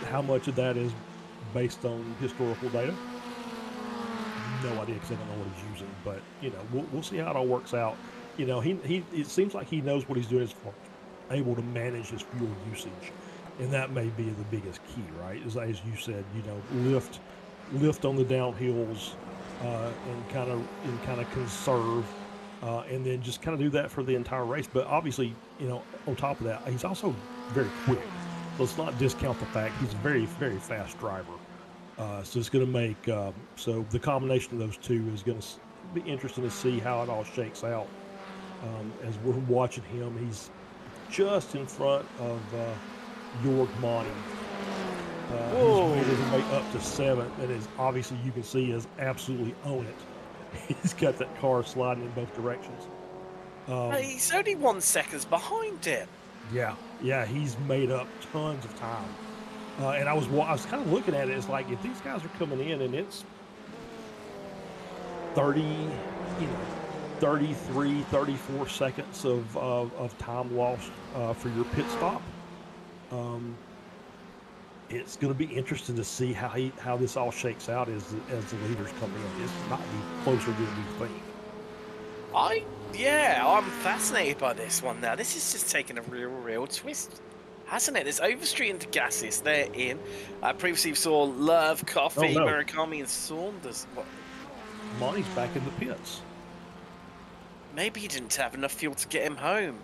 How much of that is based on historical data? No idea, because I don't know what he's using. But we'll see how it all works out. It seems like he knows what he's doing as far as able to manage his fuel usage, and that may be the biggest key, right? As you said, lift on the downhills, and kind of conserve, and then just kind of do that for the entire race. But obviously, on top of that, he's also very quick. Let's not discount the fact he's a very, very fast driver. So it's going to make so the combination of those two is going to be interesting to see how it all shakes out. As we're watching him, he's just in front of Jorg Monty. He's made his way up to 7th, and obviously you can see is absolutely on it. He's got that car sliding in both directions. He's only 1 second behind him. Yeah, he's made up tons of time. And I was kind of looking at it. It's like, if these guys are coming in and it's 33, 34 seconds of time lost for your pit stop, it's going to be interesting to see how this all shakes out as the leaders come in. It's not any closer than we think. I'm fascinated by this one now. This is just taking a real twist, hasn't it? There's Overstreet and Degassis, they're in. Previously we saw Love, Coffee, Murakami and Saunders. What? Monty's back in the pits. Maybe he didn't have enough fuel to get him home.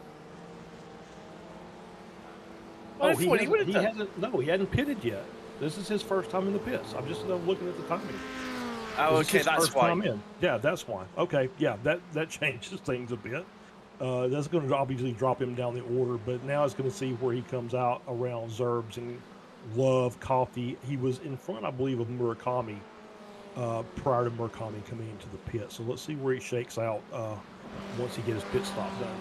He hadn't pitted yet. This is his first time in the pits. I'm just looking at the timing. Oh, It's okay, his that's first why. time in. Yeah, that's why. Okay, yeah, that changes things a bit. That's going to obviously drop him down the order, but now it's going to see where he comes out around Zerbs and Love, Coffee. He was in front, I believe, of Murakami prior to Murakami coming into the pit. So let's see where he shakes out once he gets his pit stop done.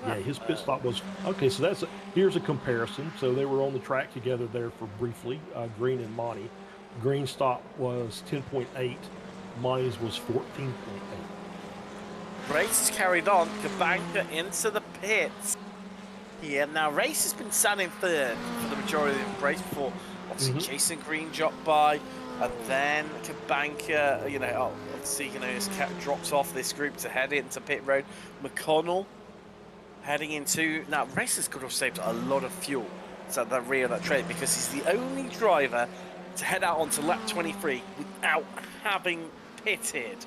Yeah, his pit stop was okay. So here's a comparison. So they were on the track together there for briefly. Green and Monty. Green stop was 10.8. Monty's was 14.8. Race is carried on. Kabanga into the pits. Yeah, now Race has been standing third for the majority of the race before. Obviously, Jason Green dropped by, and then Kabanga, obviously, has dropped off this group to head into pit road. McConnell heading into now. Race has got to have saved a lot of fuel at the rear of that train because he's the only driver to head out onto lap 23 without having pitted.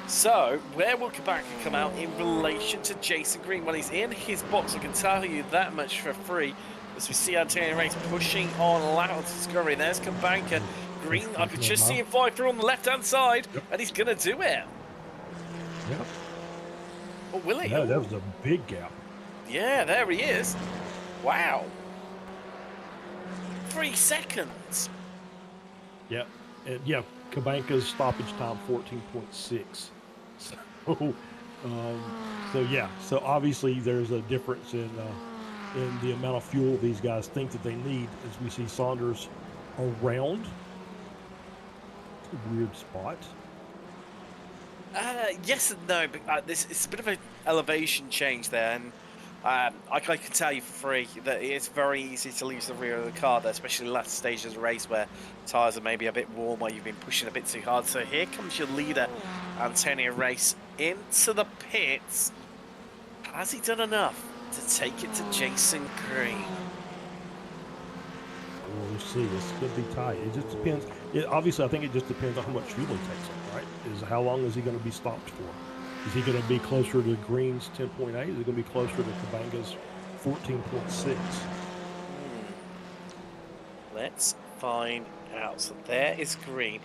So, where will Kabaka come out in relation to Jason Green? Well, he's in his box, I can tell you that much for free. As we see Antonio Race pushing on loud discovery. There's Kabaka. Green, I could just see him fly through on the left-hand side, and he's going to do it. Yep. Oh, will he? Yeah, that was a big gap. Yeah, there he is. Wow. 3 seconds. Yeah, and yeah, Kabanka's stoppage time 14.6. So obviously there's a difference in the amount of fuel these guys think that they need. As we see Saunders around, it's a weird spot. Yes and no, but it's a bit of an elevation change there, and I can tell you for free that it's very easy to lose the rear of the car there, especially last stages of the race where tyres are maybe a bit warm or you've been pushing a bit too hard. So here comes your leader, Antonio Race, into the pits. Has he done enough to take it to Jason Green? We'll see. This could be tight. It just depends. Obviously, I think it just depends on how much fuel he takes up, right? How long is he going to be stopped for? Is he going to be closer to Green's 10.8? Is he going to be closer to Kabanga's 14.6? Let's find out. So there is Green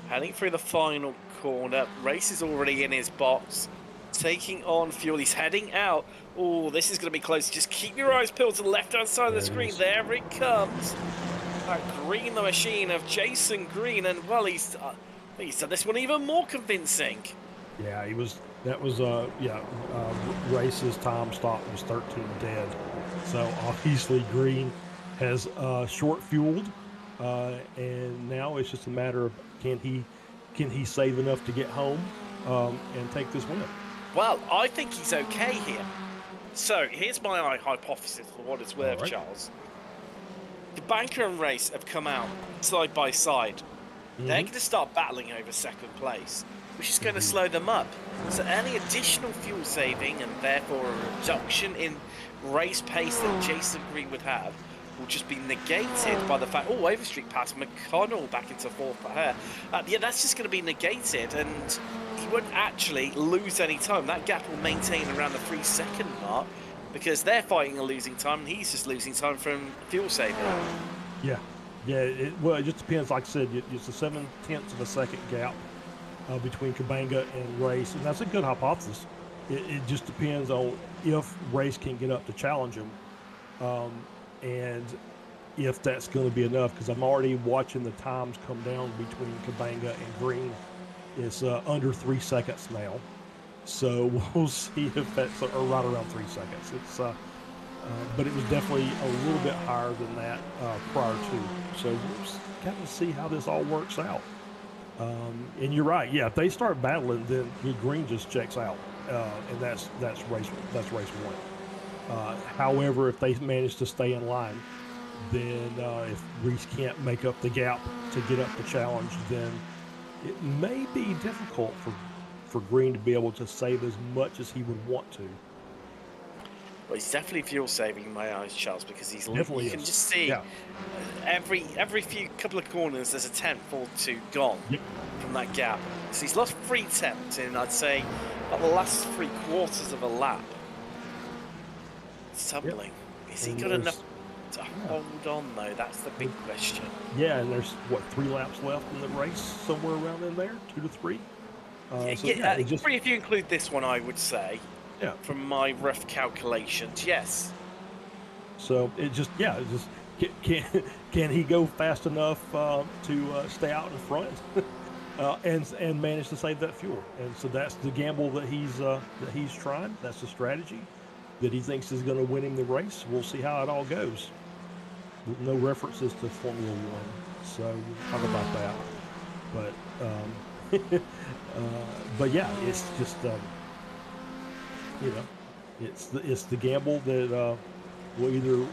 heading through the final corner. Race is already in his box, taking on fuel. He's heading out. Oh, this is going to be close. Just keep your eyes peeled to the left-hand side of the screen. There it comes. Green, the machine of Jason Green, and well, he's done this one even more convincing. Yeah, he was. That was Race's time stop was 13 dead. So obviously Green has short fueled, and now it's just a matter of can he save enough to get home and take this win. Well, I think he's okay here. So here's my hypothesis for what it's worth, Charles. The Banker and Race have come out side by side. They're going to start battling over second place, which is going to slow them up. So any additional fuel saving and therefore a reduction in race pace that Jason Green would have will just be negated by the fact, Overstreet past McConnell back into fourth for her. Yeah, that's just going to be negated, and he won't actually lose any time. That gap will maintain around the 3-second mark because they're fighting a losing time, and he's just losing time from fuel saving. Yeah. It just depends. Like I said, it's a 0.7 of a second gap between Kabanga and Race, and that's a good hypothesis. It just depends on if Race can get up to challenge him, and if that's going to be enough. Because I'm already watching the times come down between Kabanga and Green. It's under 3 seconds now, so we'll see if that's right around 3 seconds. It's but it was definitely a little bit higher than that prior to. So we'll just kind of see how this all works out. And you're right. Yeah, if they start battling, then Green just checks out, and that's race one. However, if they manage to stay in line, then if Reese can't make up the gap to get up the challenge, then it may be difficult for Green to be able to save as much as he would want to. Well, he's definitely fuel saving in my eyes, Charles, because you can just see every few couple of corners there's a tenth or two gone from that gap. So he's lost 3 tenths in, I'd say, about the last 3/4 of a lap. It's tumbling. Is he got enough? to hold on, though? That's the big question. Yeah, and there's, what, 3 laps left in the race, somewhere around in there? 2 to 3? It just... 3 if you include this one, I would say. Yeah. From my rough calculations, yes. So it just, can he go fast enough to stay out in front and manage to save that fuel? And so that's the gamble that he's trying. That's the strategy that he thinks is going to win him the race. We'll see how it all goes. No references to Formula One, so we'll talk about that. But yeah, it's just it's the gamble that we'll either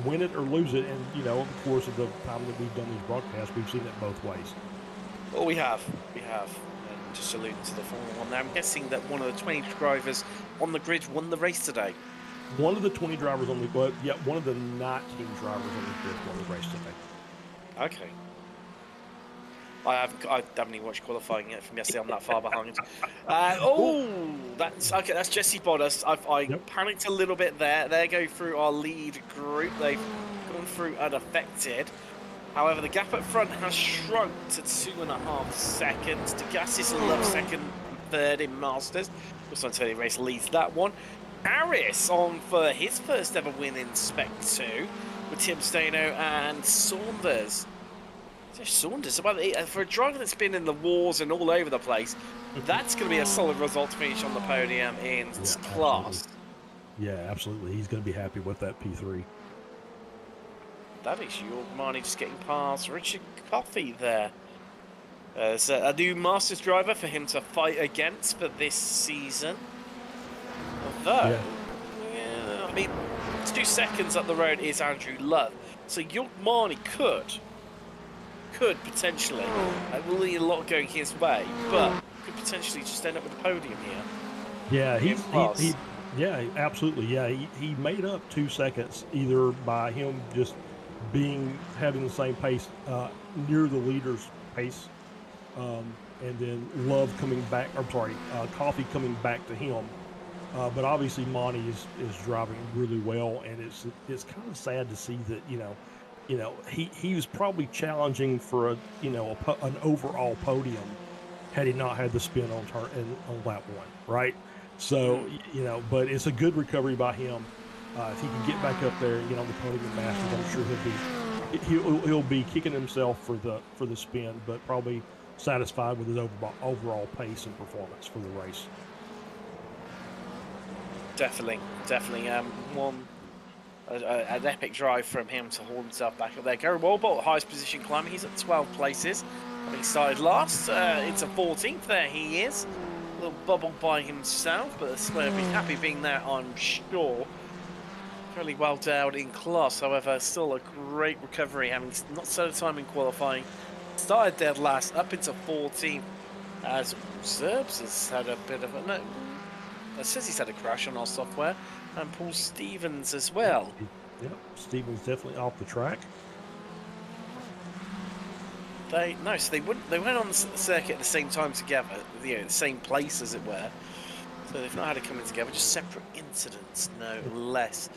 win it or lose it. And over the course of the time that we've done these broadcasts, we've seen it both ways. Well, we have. And just alluding to the Formula One there, I'm guessing that one of the 20 drivers on the grid won the race today. One of the 20 drivers on the one of the 19 drivers on the grid won the race today. Okay. I haven't even watched qualifying yet from yesterday. I'm that far behind. That's Jesse Bottas. I panicked a little bit there. They go through our lead group. They've gone through unaffected. However, the gap up front has shrunk to 2.5 seconds. Degassis love second and third in Masters. Also, Antonio Race leads that one. Harris on for his first ever win in Spec 2 with Tim Stano and Saunders. Saunders, for a driver that's been in the wars and all over the place, that's going to be a solid result to finish on the podium in class. Absolutely. Yeah, absolutely. He's going to be happy with that P3. That is your money just getting past Richard Coffey there. There's a new Masters driver for him to fight against for this season. Although, I mean, 2 seconds up the road is Andrew Love. So your Marnie could potentially, will need a lot going his way, but could potentially just end up with a podium here. Yeah, absolutely. Yeah, he made up 2 seconds either by him just having the same pace near the leader's pace, and then Love coming back. Coffey coming back to him. But obviously, Monty is driving really well, and it's kind of sad to see that he was probably challenging for an overall podium had he not had the spin on lap 1, right? So but it's a good recovery by him. If he can get back up there, the podium in Masters, I'm sure he'll be kicking himself for the spin, but probably satisfied with his overall pace and performance for the race. Definitely. An epic drive from him to hold himself back up there. Gary Walbot, highest position climber, he's at 12 places. Having started last, it's a 14th there he is. A little bubble by himself, but he'll be happy being there, I'm sure. Fairly well down in class, however, still a great recovery, having not so time in qualifying. Started dead last, up into 14th, as Zerbs has had a bit of a... No, it says he's had a crash on our software, and Paul Stevens as well. Yep, Stevens definitely off the track. They went on the circuit at the same time together, the same place as it were. So they've not had it coming together, just separate incidents, no less.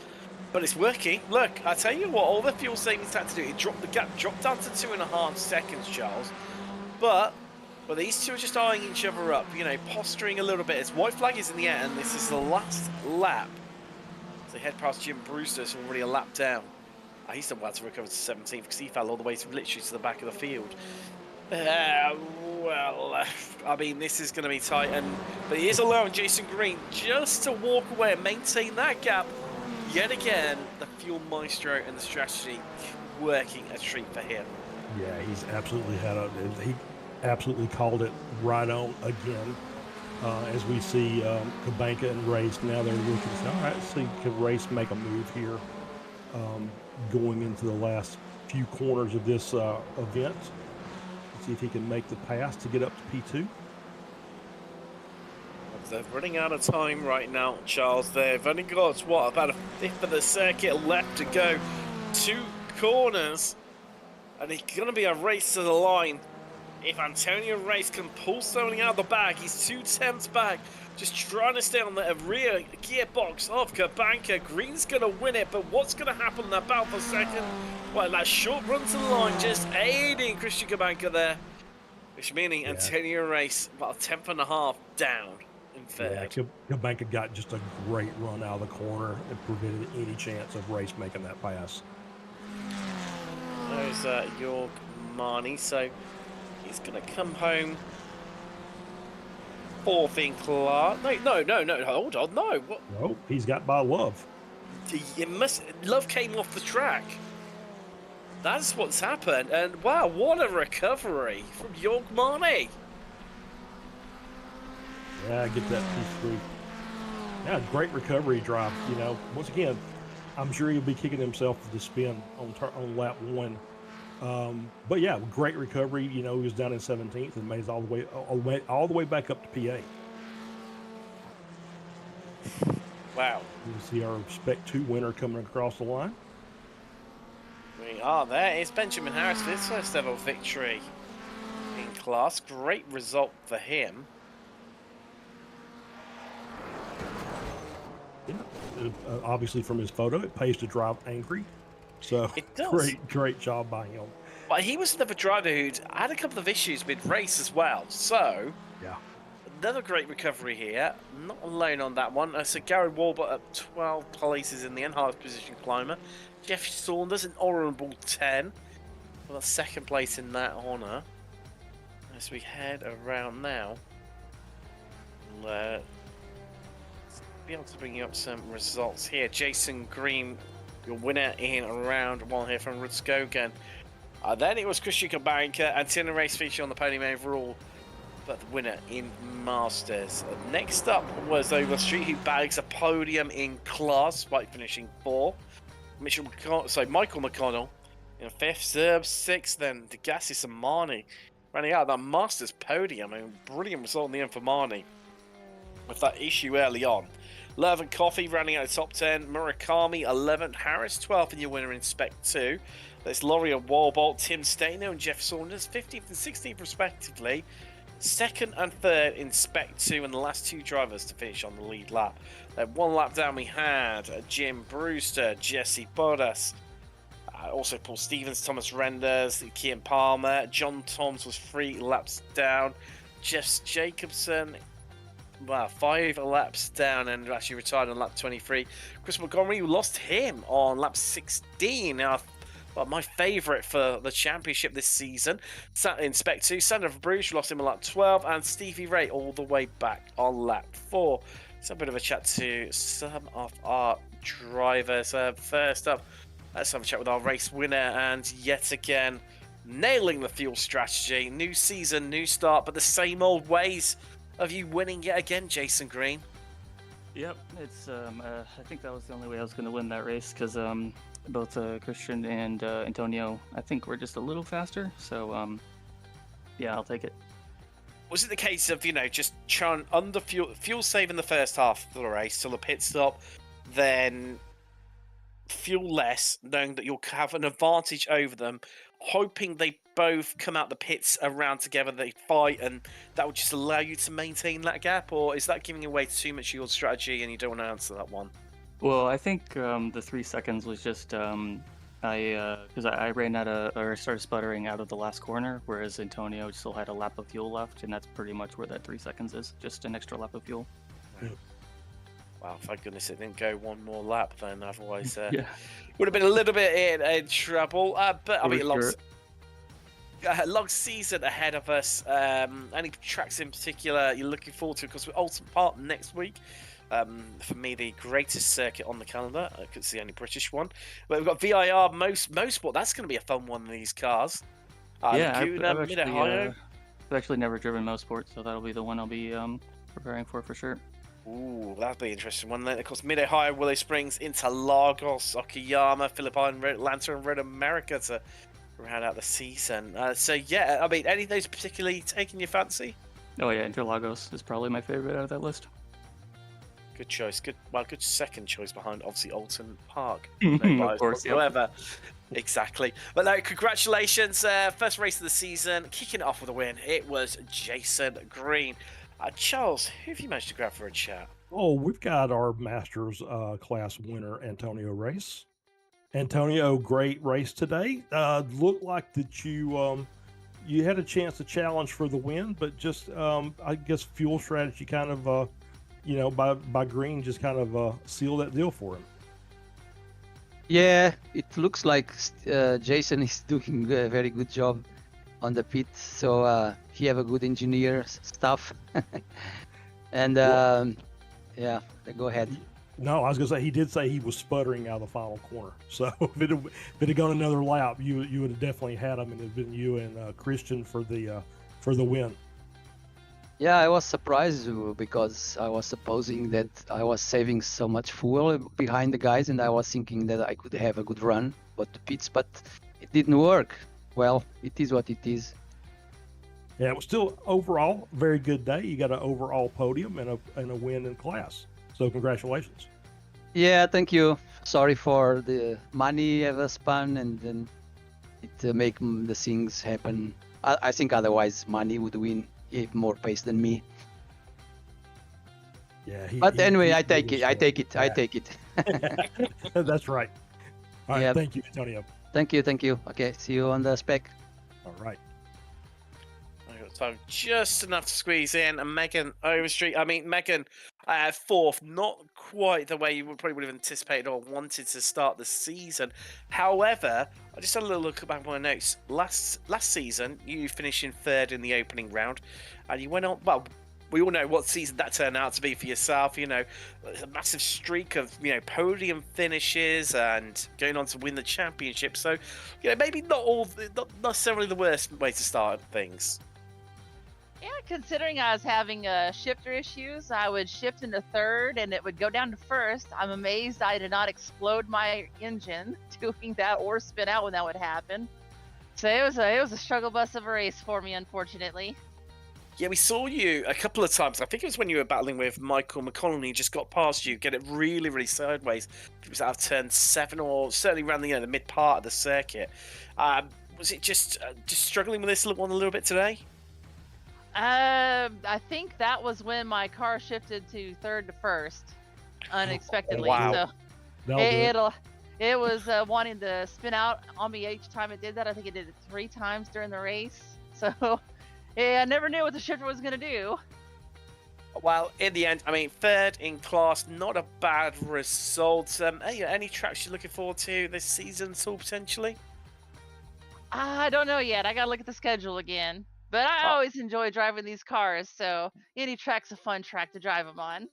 But it's working. Look, I tell you what, all the fuel savings had to do, the gap dropped down to 2.5 seconds, Charles. But these two are just eyeing each other up, posturing a little bit. As white flag is in the air, and this is the last lap. So they head past Jim Brewster, who's already a lap down. He's still about to recover to 17th because he fell all the way literally to the back of the field. I mean, this is going to be tight, but he is allowing Jason Green just to walk away and maintain that gap. Yet again, the fuel maestro and the strategy working a treat for him. Yeah, he's absolutely he absolutely called it right on again. As we see Kabanka and Race, now they're looking, all right, let's see, can Race make a move here going into the last few corners of this event. Let's see if he can make the pass to get up to P2. They're running out of time right now, Charles. They've only got, about a fifth of the circuit left to go. 2 corners, and it's going to be a race to the line. If Antonio Race can pull something out of the bag, he's 2 tenths back just trying to stay on the rear gearbox of Kabanka. Green's going to win it, but what's going to happen in that battle for second? Well, that short run to the line just aiding Christian Kabanka there, which meaning Antonio Race about a tenth and a half down in third. Yeah, Kabanka got just a great run out of the corner and prevented any chance of Race making that pass. There's York Marnie, so he's going to come home fourth in class. No, hold on, no. What? No, he's got by Love. Love came off the track. That's what's happened, and wow, what a recovery from York Marnie. Yeah, get that P3. Yeah, great recovery drive. You know, once again, I'm sure he'll be kicking himself for the spin on lap 1. But yeah, great recovery. You know, he was down in 17th and made it all the way back up to PA. Wow. You can see our Spec 2 winner coming across the line. We are there. It's Benjamin Harris for his first ever victory in class. Great result for him. Yeah. Obviously, from his photo, it pays to drive angry. So it does. Great job by him. But he was another driver who'd had a couple of issues with race as well. So yeah, another great recovery here. Not alone on that one. So Gary Walbot at 12 places in the end, highest position climber. Jeff Saunders an honourable 10. Well, that's second place in that honour. As we head around now, we'll be able to bring you up some results here. Jason Green, your winner in round 1 here from Rudskogen. Then it was Christian Kabanka and Tina Race feature on the podium overall, but the winner in Masters. Next up was Overstreet, who bags a podium in class by finishing 4th. Michael McConnell in 5th, Zerb 6th, then Degassis and Marnie running out that Masters podium. I mean, brilliant result in the end for Marnie with that issue early on. Love and Coffee running out of top 10. Murakami 11th, Harris 12th, and your winner in Spec 2. There's Laurie Walbolt, Tim Staino, and Jeff Saunders 15th and 16th respectively. 2nd and 3rd in Spec 2, and the last 2 drivers to finish on the lead lap. Then 1 lap down we had Jim Brewster, Jesse Bodas, also Paul Stevens, Thomas Renders, Kian Palmer. John Toms was 3 laps down. Jess Jacobson, 5 laps down and actually retired on lap 23. Chris Montgomery, who lost him on lap 16. Now, my favourite for the championship this season. In Spec 2, Sandra Bruce lost him on lap 12, and Stevie Ray all the way back on lap 4. So a bit of a chat to some of our drivers. First up, let's have a chat with our race winner, and yet again, nailing the fuel strategy. New season, new start, but the same old ways of you winning yet again, Jason Green. Yep, it's I think that was the only way I was going to win that race, because both Christian and Antonio, I think, were just a little faster. So yeah, I'll take it. Was it the case of, just trying under fuel save in the first half of the race till the pit stop, then fuel less, knowing that you'll have an advantage over them, hoping they both come out the pits around together, they fight, and that would just allow you to maintain that gap? Or is that giving away too much of your strategy and you don't want to answer that one? Well, I think the 3 seconds was just because I ran or started sputtering out of the last corner, whereas Antonio still had a lap of fuel left, and that's pretty much where that 3 seconds is, just an extra lap of fuel. Wow, thank goodness it didn't go one more lap then, otherwise yeah, would have been a little bit in trouble. But I mean, long season ahead of us. Any tracks in particular you're looking forward to? Because we're Ultimate Park next week. For me, the greatest circuit on the calendar. It's the only British one. But we've got VIR, Mosport. That's going to be a fun one of these cars. Yeah, I've actually never driven Mosport, so that'll be the one I'll be preparing for sure. Ooh, that'll be an interesting one. Then, of course, Mid-Ohio, Willow Springs, Interlagos, Okayama, Philippine, Atlanta, and Red America to round out the season. So, yeah, I mean, any of those particularly taking your fancy? Oh, yeah, Interlagos is probably my favorite out of that list. Good choice. Good second choice behind, obviously, Alton Park. Of course, however. Exactly. But no, congratulations. First race of the season, kicking it off with a win. It was Jason Green. Charles, who have you managed to grab for a chat? Oh, we've got our Masters class winner, Antonio Race. Antonio, great race today. Looked like that you had a chance to challenge for the win, but just I guess fuel strategy kind of by green just kind of sealed that deal for him. Yeah, it looks like Jason is doing a very good job on the pit. So he have a good engineer stuff, and yeah, go ahead. No, I was gonna say he did say he was sputtering out of the final corner. So if it had gone another lap, you would have definitely had him, and it'd been you and Christian for the win. Yeah, I was surprised because I was supposing that I was saving so much fuel behind the guys, and I was thinking that I could have a good run but the pits, but it didn't work. Well, it is what it is. Yeah, it was still overall a very good day. You got an overall podium and a win in class. So congratulations. Yeah, thank you. Sorry for the money ever spent and then it make the things happen. I think otherwise money would win even more pace than me. Yeah, but anyway, I take it. I take it. That's right. All right, Yep. Thank you, Antonio. Thank you. Okay, see you on the spec. All right. I got time just enough to squeeze in. And Megan Overstreet. I mean, Megan, fourth, not quite the way you probably would have anticipated or wanted to start the season. However, I just had a little look back at my notes. Last season, you finished in third in the opening round, and you went on. Well, we all know what season that turned out to be for yourself. You know, a massive streak of podium finishes and going on to win the championship. So, maybe not necessarily the worst way to start things. Yeah, considering I was having shifter issues, I would shift into third and it would go down to first. I'm amazed I did not explode my engine doing that or spin out when that would happen. So it was a struggle bus of a race for me, unfortunately. Yeah, we saw you a couple of times. I think it was when you were battling with Michael McConnell. He just got past you, get it really, really sideways. It was out of turn 7 or certainly around the mid part of the circuit. Was it just struggling with this one a little bit today? I think that was when my car shifted to third to first unexpectedly. Wow. So it was wanting to spin out on me each time it did that. I think it did it 3 times during the race. So yeah, I never knew what the shifter was going to do. Well, in the end, I mean, third in class, not a bad result. Any tracks you're looking forward to this season at all, potentially? I don't know yet. I got to look at the schedule again. But I always enjoy driving these cars, so any track's a fun track to drive them on.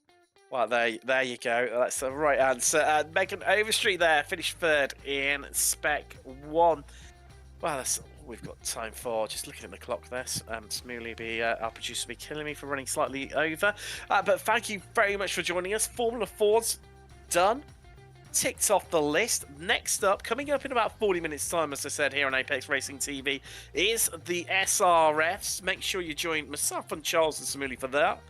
Well, there you go. That's the right answer. Megan Overstreet there, finished third in Spec 1. Well, that's all we've got time for. Just looking at the clock there, Smooly, our producer, will be killing me for running slightly over. But thank you very much for joining us. Formula 4's done. Ticked off the list. Next up, coming up in about 40 minutes time, as I said here on Apex Racing TV, is the SRFs. Make sure you join myself and Charles and Samuli for that.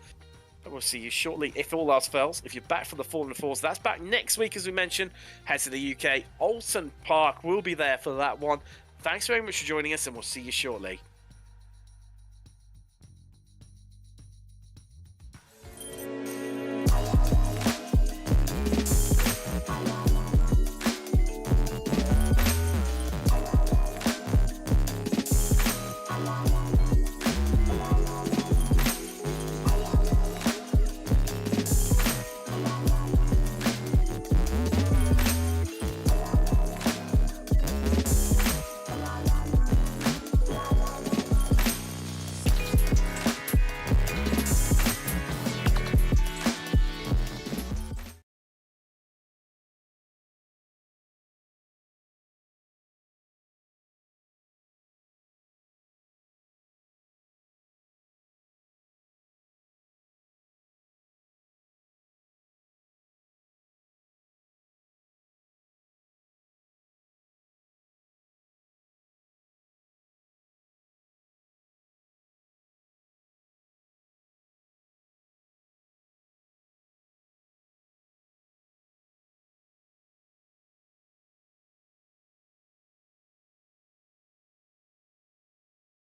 And we'll see you shortly, if all else fails. If you're back for the Formula 4s, that's back next week, as we mentioned. Head to the UK. Alton Park will be there for that one. Thanks very much for joining us, and we'll see you shortly.